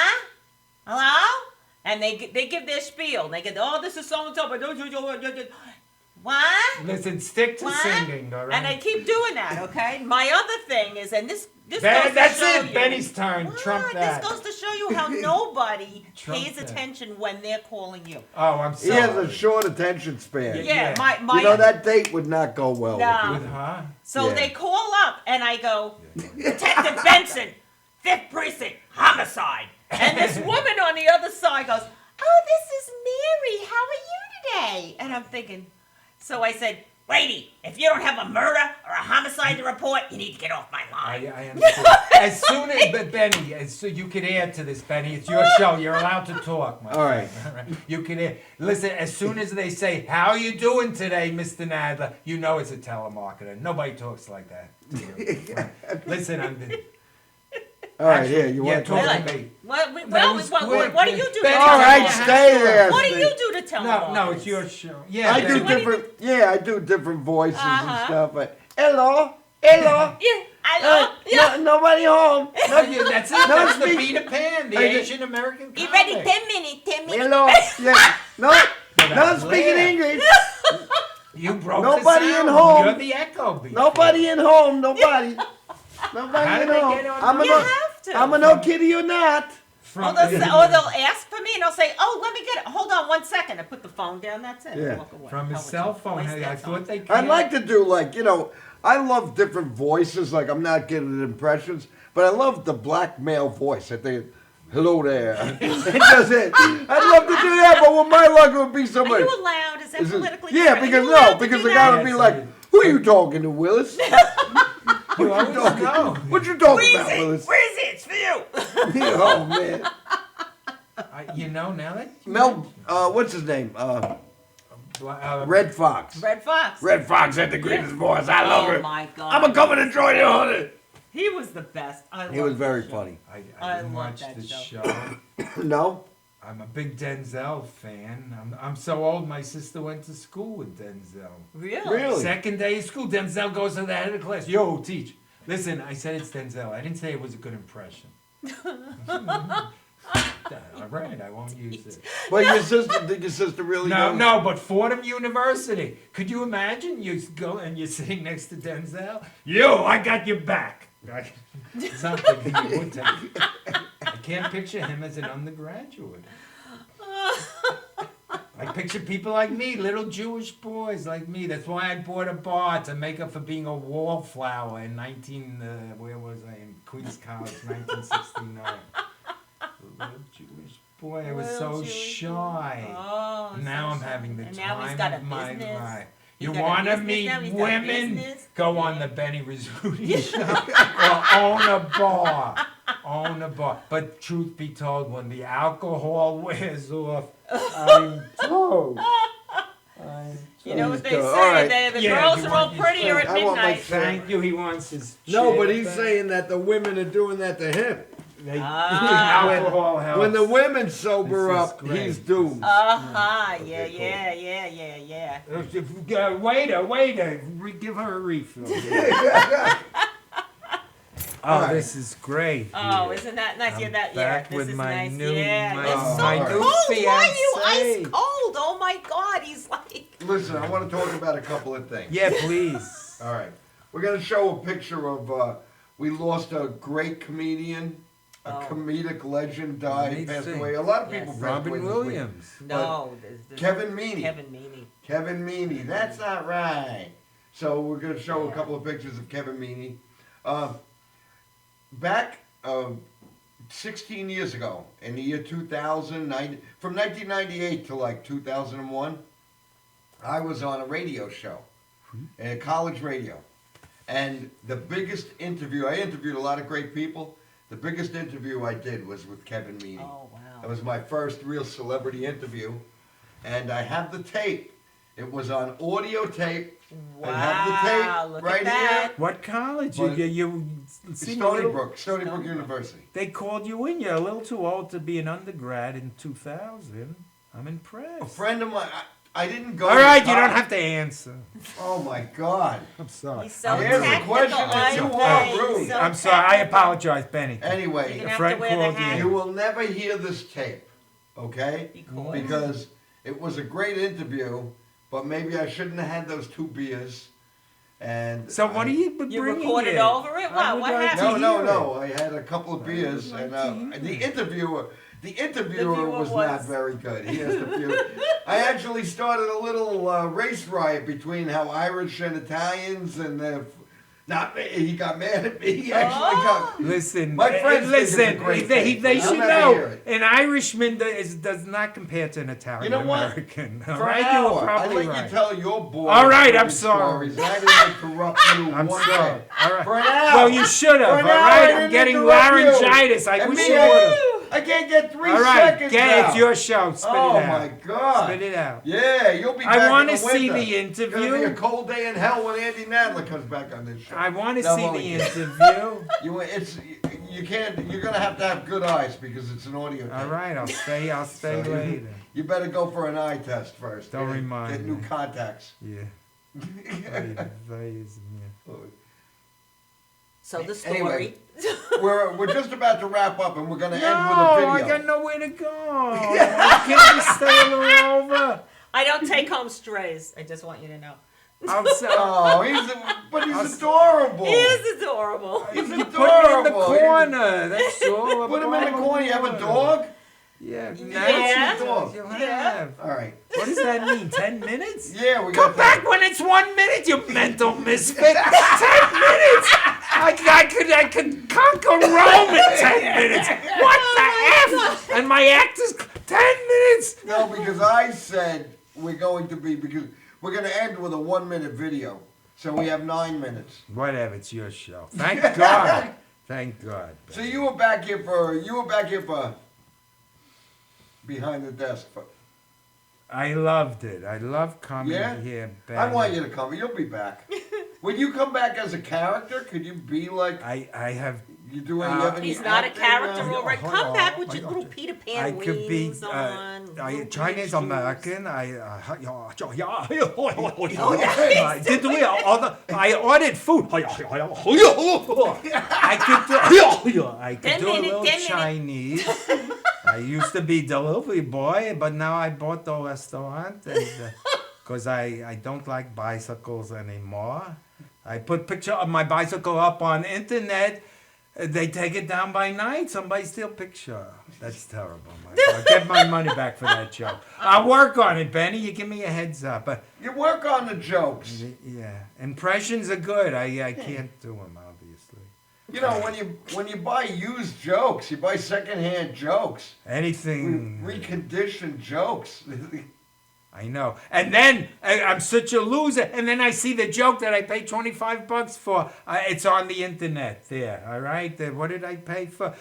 D: Hello?" And they give their spiel. They get, "Oh, this is so and so, but what?
E: What?
B: Listen, stick to
E: What?
B: singing, all right?
D: And I keep doing that, okay? My other thing is, and this goes
B: That's
D: to show
B: it.
D: you.
B: Benny's turn.
D: What?
B: Trump that.
D: This goes to show you how nobody
B: Trump
D: pays
B: that.
D: attention when they're calling you.
B: Oh, I'm
A: He
B: sorry.
A: has a short attention span.
B: Yeah.
D: Yeah, my
A: You know, that date would not go well
D: No.
A: with
B: With her?
D: So
A: Yeah.
D: they call up, and I go, Detective Benson, 5th Precinct, homicide. And this woman on the other side goes, oh, this is Mary. How are you today? And I'm thinking, so I said, lady, if you don't have a murder or a homicide to report, you need to get off my line.
B: I understand. As soon as, but Benny, so you can add to this, Benny. It's your show. You're allowed to talk. My
A: All right.
B: friend. All right. You can add. Listen, as soon as they say, how you doing today, Mr. Nadler, you know it's a telemarketer. Nobody talks like that to you. Right. Listen,
A: All right, here, you
B: yeah,
A: want to
B: talk
A: talk?
B: to me.
D: What,
B: That was quick.
D: what do you do to
B: Benny,
A: All right,
D: telemarketers?
A: stay there.
D: What do you do to telemarketers?
B: No, it's your show. Yeah,
A: I do
B: Benny.
A: different. Yeah, I do different voices and
D: Uh-huh.
A: stuff. But hello, hello.
D: Yeah, I yeah.
A: Nobody home.
B: No, yeah, that's it.
A: No,
B: That's the
A: speak-
B: Peter Pan, the
A: I did-
B: Asian American
E: You
B: comic.
E: ready? 10 minutes. 10 minutes.
A: Hello. Yeah. No, no
B: that's
A: speaking
B: laugh.
A: English.
B: You broke
A: Nobody
B: the
A: in
B: sound.
A: home.
B: You're the echo beat.
A: Nobody in home. Nobody. Nobody
B: How
A: in
B: did they
A: home.
B: get on
A: I'm
B: the-
A: a
D: You
A: no.
D: have to.
A: I'm a no kitty or not.
B: From
D: Or they'll ask for me, and I'll say, "Oh, let me get it. Hold on 1 second." I put the phone down. That's it.
A: Yeah.
D: Walk away.
B: From his
D: Hell with
B: cell
D: you.
B: phone.
D: Waste
B: Hey,
D: that
B: I
D: time.
B: thought they.
A: I'd
B: can't-
A: like to do I love different voices. Like I'm not good at impressions, but I love the black male voice. I think, hello there. It does it. I'd love to do that, but with my luck, it would be
D: Are
A: somebody.
D: you allowed? Is that
A: Is it-
D: politically
A: yeah,
D: correct? Are
A: because
D: you allowed to
A: because
D: do
A: I
D: that?
A: gotta be
B: Yes,
A: like,
B: it is.
A: who are you talking to, Willis?
B: You always know.
A: What you talking
D: Where
A: about,
D: is it?
A: Willis?
D: Where is it? It's for you.
A: Oh man,
B: You know now that.
A: Mel, what's his name?
B: Red.
A: Red Fox.
D: Red Fox.
A: Red Fox had the greatest voice. I love
D: Oh
A: her.
D: my God.
A: I'm a coming to join you on it.
D: He was the best. I
A: He was
D: loved
A: very
D: that show.
A: funny.
B: I
D: I
B: didn't
D: love
B: watch
D: that
B: the
D: show.
B: show.
A: No.
B: I'm a big Denzel fan. I'm so old. My sister went to school with Denzel.
D: Really?
A: Really?
B: Second day of school, Denzel goes to the head of the class. Yo, teach. Listen, I said it's Denzel. I didn't say it was a good impression. All right, I won't use it.
A: But did your sister really
B: No,
A: know?
B: no, but Fordham University. Could you imagine you go and you're sitting next to Denzel? Yo, I got your back. Something he would take. I can't picture him as an undergraduate. I picture people like me, little Jewish boys like me. That's why I bought a bar to make up for being a wallflower in where was I? In Queens College, 1969. Little Jewish boy, I was
D: Little
B: so
D: Jewish
B: shy.
D: boy. Oh,
B: Now
D: so
B: I'm
D: shy.
B: having the
D: And now he's
B: time
D: got a
B: of my
D: business.
B: life.
D: He's
B: You
D: got a
B: want to
D: business
B: meet
D: now, he's got a
B: women?
D: business.
B: Go on
D: Yeah.
B: the Benny Rizzuti show or own a bar. Own a bar. But truth be told, when the alcohol wears off, I'm told.
D: You know what they
A: All
D: say?
A: right.
D: The
B: Yeah,
D: girls
B: you
D: are all
B: want your
D: prettier at
A: I want my
D: midnight.
B: Thank you. He wants his.
A: No,
B: chair
A: but he's
B: back.
A: saying that the women are doing that to him.
B: They,
D: Ah.
B: alcohol helps.
A: When the women sober
B: This is
A: up,
B: great.
A: he's doomed.
D: Uh-huh. Yeah,
A: Okay, cool.
D: yeah.
B: Waiter, give her a refill.
A: All right.
B: This is great.
D: Oh, isn't that nice? Yeah,
B: I'm
D: that.
B: back
D: Yeah,
B: with
D: this is
B: my
D: nice.
B: new-
D: Yeah,
B: my-
D: it's so
A: my
D: cold.
A: new
D: Why are you
B: fiancé.
D: ice cold? Oh my God, he's like.
A: Listen, I want to talk about a couple of things.
B: Yeah, please.
A: All right. We're going to show a picture of, we lost a great comedian, a
D: Oh.
A: comedic legend died,
B: Let me
A: passed
B: think.
A: away. A lot of people
D: Yes.
A: passed
B: Robin
A: away this week.
B: Williams.
D: No,
A: Kevin Meaney.
D: Kevin Meaney.
A: Kevin Meaney. That's not right. So we're going to show a couple of pictures of Kevin Meaney. Back 16 years ago, in the year 2000, from 1998 to like 2001, I was on a radio show, a college radio. And the biggest interview, I interviewed a lot of great people. The biggest interview I did was with Kevin Meaney.
D: Oh wow.
A: That was my first real celebrity interview. And I have the tape. It was on audio tape.
D: Wow.
A: I have the tape
D: Look
A: right
D: at that.
B: What college?
A: But-
B: You seem a little-
A: Stony Brook University.
B: They called you in. You're a little too old to be an undergrad in 2000. I'm
A: A
B: impressed.
A: friend of mine, I didn't go
B: All
A: to
B: right, you don't
A: college.
B: have to answer.
A: Oh my God.
B: I'm sorry.
D: He's so
A: Here's a
D: technical.
A: question
D: I
A: that you
D: know,
A: are
D: he's
A: rude.
D: so
B: I'm sorry. I
D: technical.
B: apologize, Benny.
A: Anyway,
D: You're
B: A
D: gonna have
B: friend
D: to wear the
B: called you.
D: hat.
A: you will never hear this tape, okay?
D: Because.
A: Because it was a great interview, but maybe I shouldn't have had those 2 beers. And
B: So what are you bringing
D: You recorded
B: here?
D: over it?
B: I
D: Wow,
B: would
D: what
B: like to
D: happened?
A: No,
B: hear
A: no,
B: it.
A: I had a couple of beers,
B: like
A: and
B: to hear
A: the interviewer
D: viewer
A: was
D: was-
A: not very good. He has the few. I actually started a little race riot between how Irish and Italians and not me. He got mad at me. He actually got.
B: Listen,
A: My friends think it's a
B: listen.
A: great
B: They
A: thing, but I'll
B: should
A: never
B: know
A: hear it.
B: an Irishman does not compare to an Italian
A: You know what?
B: American.
A: For
B: All
A: an
B: right, you
A: hour,
B: were
A: I
B: probably
A: let
B: right.
A: you tell your boy.
B: All right, I'm sorry.
A: Stories. I didn't interrupt you
B: I'm
A: one
B: sorry.
A: bit.
B: All right.
A: For an hour.
B: Well, you should have.
A: For
B: All
A: an hour,
B: right,
A: I
B: I'm
A: didn't
B: getting
A: interrupt you.
B: laryngitis. I
A: And
B: wish
A: me,
B: you would have.
A: I can't get 3
B: All right,
A: seconds now.
B: it's your show. Spit
A: Oh
B: it out.
A: my God!
B: Spit it out.
A: Yeah, you'll be back
B: I want
A: in
B: to
A: the
B: see
A: winter.
B: the
A: It's gonna be a
B: interview.
A: cold day in hell when Andy Nadler comes back on this show.
B: I want to
A: No,
B: see
A: I'm
B: the
A: only kidding.
B: interview.
A: You can't. You're gonna have to have good eyes because it's an audio.
B: All
A: tape.
B: right, I'll stay
A: So
B: later.
A: you better go for an eye test first.
B: Don't
A: Get-
B: remind
A: Get new
B: me.
A: contacts.
B: Yeah.
D: So the story.
A: Anyway. We're just about to wrap up, and we're gonna
B: No,
A: end with a video.
B: I got nowhere to go. I can't just stay a little over.
D: I don't take home strays. I just want you to know.
B: I'm so.
A: Oh, he's adorable.
D: He is adorable.
A: He's
B: You put him in the
A: adorable.
B: corner. That's all.
A: Put him in the corner. You have a dog?
B: Yeah.
D: Yeah.
B: That's what you'll have.
A: All right.
B: What does that mean? 10 minutes?
A: Yeah, we
B: Come
A: got
B: back when it's 1 minute, you mental misfit. 10 minutes. I could conquer Rome in 10 minutes. What the F? And my act is 10 minutes.
A: No, because I said we're going to end with a 1 minute video. So we have 9 minutes.
B: Whatever, it's your show. Thank God. Thank God.
A: So you were back here for behind the desk.
B: I loved it. I love coming
A: Yeah?
B: here.
A: I want you to come. You'll be back. When you come back as a character, could you be like
B: I have.
A: you do any? You have any
D: He's not a
A: acting,
D: character, all right.
B: hold
D: Come
B: on.
D: back with your little Peter Pan
B: I could be
D: wings on. little
B: Chinese
D: shoes.
B: American. I did I ordered food. I could
D: Ten
B: do a
D: minutes,
B: little
D: 10 minutes.
B: Chinese. I used to be delivery boy, but now I bought the restaurant because I don't like bicycles anymore. I put picture of my bicycle up on internet. They take it down by night. Somebody steal picture. That's terrible. I'll get my money back for that joke. I'll work on it, Benny. You give me a heads up. But
A: You work on the jokes.
B: yeah, impressions are good. I can't do them, obviously.
A: You know, when you buy used jokes, you buy secondhand jokes.
B: Anything.
A: Reconditioned jokes.
B: I know. And then I'm such a loser. And then I see the joke that I paid $25 for. It's on the internet there. All right. What did I pay for?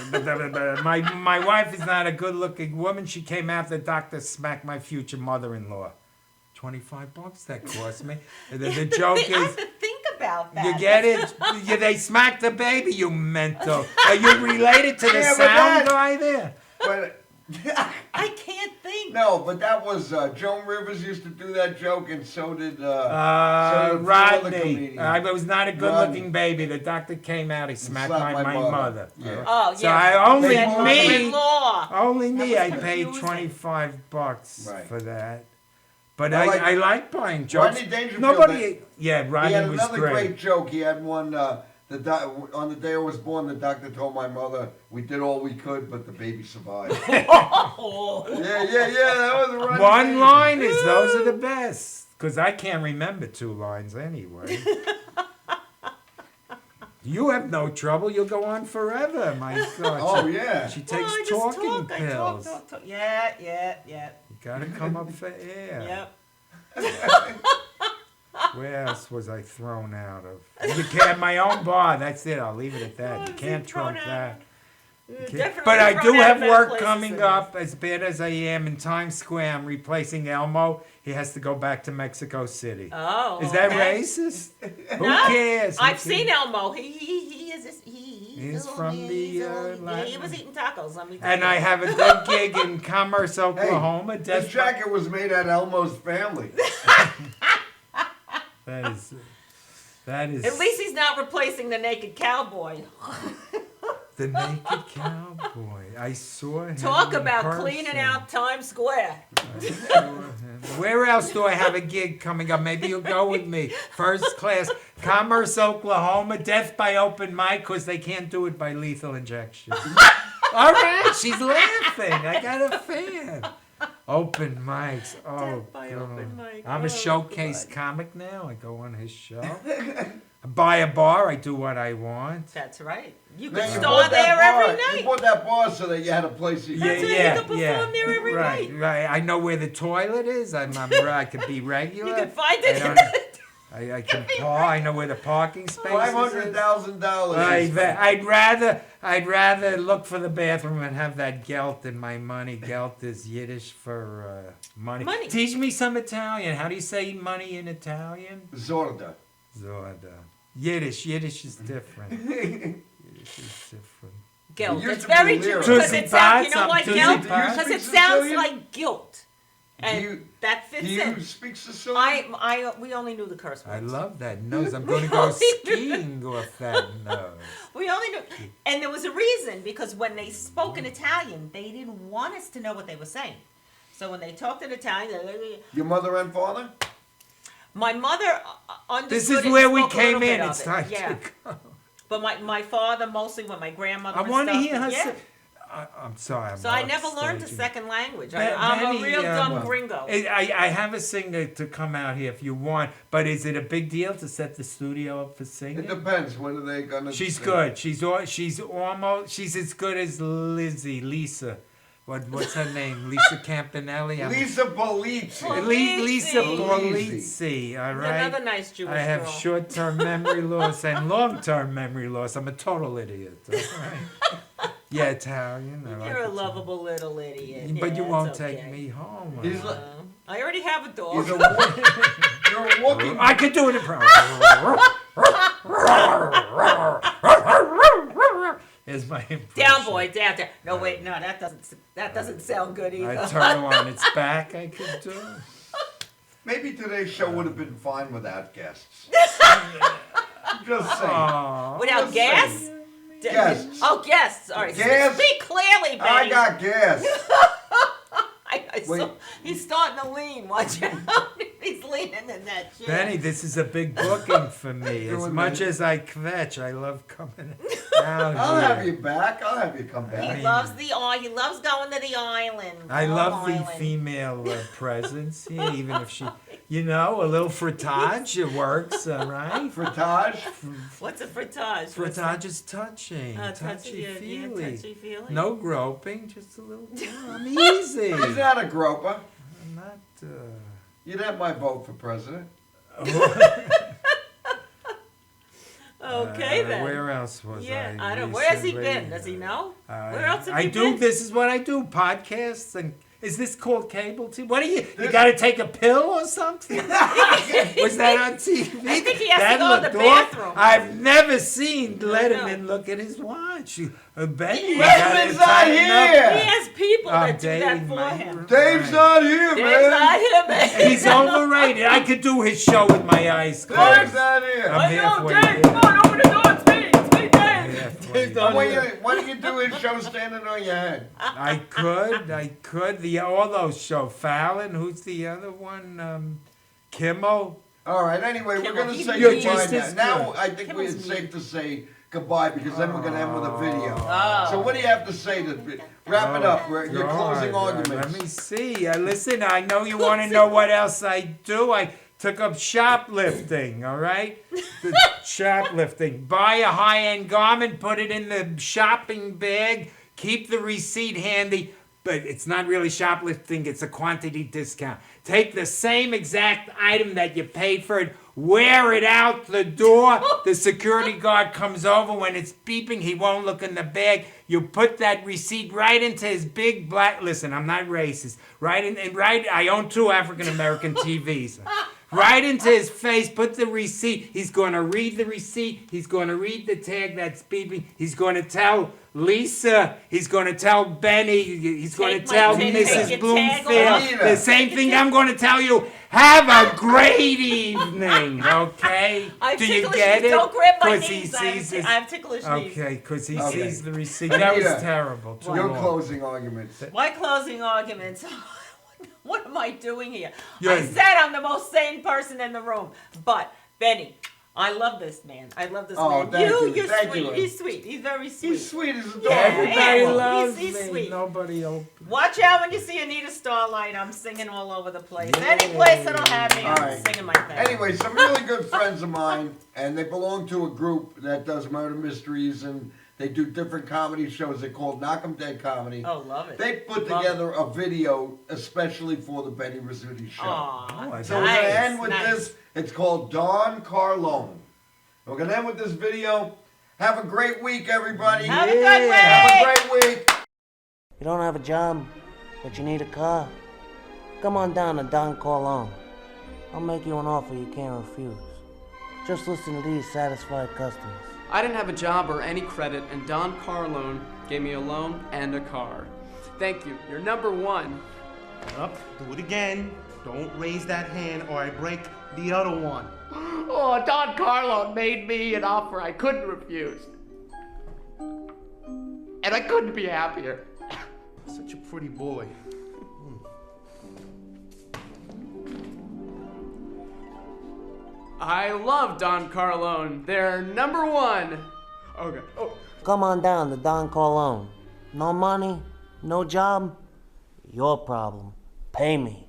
B: My wife is not a good-looking woman. She came out. The doctor smacked my future mother-in-law. $25 that cost me. The joke
D: I
B: is.
D: have to think about that.
B: You get it? They smacked the baby, you mental. Are you related to the
A: Yeah, but
B: sound
A: that-
B: guy there?
A: But
D: I can't think.
A: no, but that was Joan Rivers used to do that joke, and so did so did a few other
B: Rodney.
A: comedians.
B: I was not a good-looking
A: Rodney.
B: baby. The doctor came out. He smacked
A: slapped
B: my
A: my
B: mother.
A: mother. Yeah.
D: Oh,
B: So
D: yeah.
B: I only
A: They both-
B: me,
D: Law.
B: only me. I
D: was
B: paid
D: confusing.
B: $25
A: Right.
B: for that. But
A: I like-
B: I like buying jokes.
A: Rodney Dangerfield,
B: Nobody. Yeah,
A: He
B: Rodney
A: had
B: was
A: another
B: great.
A: great joke. He had one. On the day I was born, the doctor told my mother, "We did all we could, but the baby survived."
D: Oh.
A: yeah. That was Rodney
B: One-liners, those are the best. Because I can't remember 2 lines anyway. You have no trouble. You'll go on forever, my God.
A: Oh yeah.
B: She
D: Oh,
B: takes
D: I just
B: talking
D: talk, I
B: pills.
D: talk. Yeah.
B: You gotta come up for air.
D: Yep.
B: Where else was I thrown out of? You can't, my own bar. That's it. I'll leave it at that. You
D: Oh,
B: can't
D: thrown
B: trump
D: out.
B: that.
D: Definitely
B: But I do
D: thrown out
B: have
D: of better
B: work
D: places
B: coming
D: than
B: up. As bad as I am in Times Square, I'm replacing Elmo. He has to go back to Mexico City.
D: Oh.
B: Is that
D: okay.
B: racist? Who
D: No,
B: cares? Who
D: I've
B: cares?
D: seen Elmo. He is.
B: He's from the,
D: yeah, he
B: Latin-
D: was eating tacos. Let me tell
B: And
D: you.
B: I have a dead gig in Commerce, Oklahoma.
A: This jacket was made at Elmo's family.
B: That is.
D: At least he's not replacing the naked cowboy.
B: The naked cowboy. I saw him.
D: Talk
B: in
D: about
B: person.
D: cleaning out Times Square.
B: I saw him. Where else do I have a gig coming up? Maybe you'll go with me. First class, Commerce, Oklahoma. Death by open mic because they can't do it by lethal injection. All right, she's laughing. I got a fan. Open mics. Oh,
D: Death by
B: God.
D: open mic.
B: I'm
D: Oh,
B: a showcase
D: God.
B: comic now. I go on his show. I buy a bar. I do what I want.
D: That's right. You
A: Man,
D: can
A: you
D: star
A: bought that
D: there
A: bar.
D: every
A: You
D: night.
A: bought that bar so that you had a place to
D: That's
A: eat.
D: right, you can perform there every
B: right,
D: night.
B: Right, I know where the toilet is. I could be regular.
D: You can find
B: I
D: it.
B: don't- I can park. I know where the parking space is.
A: $500,000.
B: I'd rather look for the bathroom and have that gelt in my money. Gelt is Yiddish for money.
D: Money.
B: Teach me some Italian. How do you say money in Italian?
A: Zorda.
B: Zorda. Yiddish is different. Yiddish is different.
D: Guilt.
A: It used
D: It's
A: to be
D: very true
A: lyric.
D: because
B: Tuesday
D: it sounds, you know
B: Bats,
D: what,
B: Tuesday
D: guilt?
B: Bats.
D: Because
A: Do you
D: it
A: speak
D: sounds
A: Sicilian?
D: like guilt. And
A: you-
D: that fits
A: Do you
D: in.
A: speak Sicilian?
D: We only knew the curse words.
B: I love that nose. I'm going to go skiing off that nose.
D: We only knew, and there was a reason because when they spoke in Italian, they didn't want us to know what they were saying. So when they talked in Italian,
A: Your mother and father?
D: my mother understood.
B: This is
D: it
B: where
D: and
B: we
D: spoke a little
B: came in.
D: bit of
B: It's
D: it.
B: time
D: Yeah,
B: to go.
D: but my father mostly when my grandmother.
B: I
D: and
B: want to
D: stuff,
B: hear her
D: yeah.
B: say. I'm sorry. I'm
D: So I never learned a
B: upstaging.
D: second language.
B: Be-
D: I'm a
B: Benny,
D: real dumb
B: well,
D: gringo.
B: I have a singer to come out here if you want, but is it a big deal to set the studio up for
A: It
B: singing?
A: depends. When are they gonna?
B: She's
A: sing?
B: good. She's as good as Lisa. What's her name? Lisa Campanelli.
A: Lisa Polizzi.
B: Lisa
A: Polizzi.
B: Polizzi. All
D: He's
B: right.
D: another nice Jewish
B: I have
D: girl.
B: short-term memory loss and long-term memory loss. I'm a total idiot. All right. Yeah, Italian. I like
D: You're a
B: Italian.
D: lovable little idiot.
B: But
D: Yeah,
B: you won't
D: it's
B: take
D: okay.
B: me home.
A: He's like-
D: I already have a dog.
A: He's a you're a walking.
B: I could do it in private. Is my impression.
D: Down, boy, down. No, wait, no, that doesn't sound good either.
B: I turn on its back. I could do.
A: Maybe today's show would have been fine without guests. Just saying.
B: Aw.
D: Without
A: Just
D: gas?
A: saying. Guests.
D: Oh, guests. All right.
A: Gas?
D: Speak clearly, Benny.
A: I got gas.
D: I
A: Wait.
D: saw, he's starting to lean. Watch out. He's leaning in that chair.
B: Benny, this is a big booking for me. As
A: Doing
B: much
A: that.
B: as I kvetch, I love coming out
A: I'll
B: here.
A: have you back. I'll have you come
D: He
A: back.
D: loves he loves going to the island.
B: I
D: Palm
B: love the
D: Island.
B: female presence here, even if she, a little frottage, it works, all right?
A: Frottage.
D: What's a frottage?
B: Frottage is touching,
D: Touchy-feely.
B: touchy-feely. No groping, just a little, I'm easy.
A: He's not a groper.
B: I'm not,
A: You'd have my vote for president.
D: Okay then.
B: Where else was
D: Yeah,
B: I?
D: I don't. Where has he
B: recently?
D: been? Does he know? Where else have
B: I
D: you
B: do.
D: been?
B: This is what I do. Podcasts and is this called cable TV? What do you? You got to take a pill or something? Was that on TV?
D: I think he has to
B: That
D: go to the
B: looked
D: bathroom.
B: awful. I've never seen
D: know.
B: Letterman look at his watch. Benny, you
A: Letterman's
B: gotta
A: not
B: tighten up.
A: here.
D: He has people
B: I'm
D: that do that
B: dating
D: for
B: my-
D: him.
A: Dave's not here,
D: Dave's
A: man.
D: not here, man.
B: He's overrated. I could do his show with my eyes
A: Dave's
B: closed.
A: not here.
B: I'm halfway
D: Dave,
B: there.
D: come on, open the door. It's me, Dave.
B: Halfway there.
A: Why do you do his show standing on your head?
B: I could. All those show. Fallon, who's the other one? Kimmel.
A: All right. Anyway, we're
D: Kimmel,
A: gonna
D: he-
A: say
B: You're
A: goodbye
B: just
A: now.
B: as
A: Now
B: good.
A: I think
D: Kimmel's
A: it's
D: mean.
A: safe to say goodbye because then we're gonna end with a video.
D: Oh.
A: So what do you have to say to wrap it up? Your closing
B: God,
A: arguments.
B: Let me see. Listen, I know you want to know what else I do. I took up shoplifting, all right? The shoplifting. Buy a high-end garment, put it in the shopping bag, keep the receipt handy, but it's not really shoplifting, it's a quantity discount. Take the same exact item that you paid for it, wear it out the door. The security guard comes over. When it's beeping, he won't look in the bag. You put that receipt right into his big black. Listen, I'm not racist. I own 2 African American TVs. right into his face, put the receipt. He's going to read the receipt. He's going to read the tag that's beeping. He's going to tell Lisa. He's going to tell Benny. He's going to
D: Take my
B: tell
D: tag,
B: Mrs.
D: take your tag
B: Bloomfield.
A: off.
B: The same thing I'm going to tell you. Have a great evening, okay?
D: I have
B: Do you
D: ticklish
B: get
D: knees.
B: it?
D: Don't grab my
B: 'Cause he
D: knees.
B: sees
D: I have ticklish knees.
B: Okay, because he
A: Okay.
B: sees the receipt. That was
A: Anita,
B: terrible. Too
A: Your
B: long.
A: closing arguments.
D: My closing arguments. What am I doing here?
B: Yeah.
D: I said I'm the most sane person in the room. But, Benny, I love this man. I love this
A: Oh,
D: man.
A: thank you.
D: You're
A: Thank
D: sweet.
A: you.
D: He's sweet. He's very sweet.
A: He's sweet as a dog.
D: Yeah,
B: Everybody
D: yeah.
B: loves
D: He's
B: me.
D: sweet.
B: Nobody else.
D: Watch out when you see Anita Starlight. I'm singing all over the place. Any place that'll have me,
A: All
D: I'm
A: right.
D: singing my thing.
A: Anyway, some really good friends of mine, and they belong to a group that does murder mysteries, and they do different comedy shows. They're called Knock 'em Dead Comedy.
D: Oh, love it.
A: They put
D: Love
A: together a video especially for the Benny Rizzuti show.
D: Aw,
A: So we're going to end with
D: nice.
A: this. It's called Don Carlone. We're going to end with this video. Have a great week, everybody.
D: Have a good week.
A: Have a great week.
F: You don't have a job, but you need a car? Come on down to Don Corleone. I'll make you an offer you can't refuse. Just listen to these satisfied customers.
G: I didn't have a job or any credit, and Don Carlone gave me a loan and a car. Thank you. You're number one.
H: Up, do it again. Don't raise that hand or I break the other one.
G: Oh, Don Carlone made me an offer I couldn't refuse. And I couldn't be happier.
H: Such a pretty boy.
G: I love Don Carlone. They're number one. Okay. Oh.
F: Come on down to Don Corleone. No money, no job, your problem. Pay me.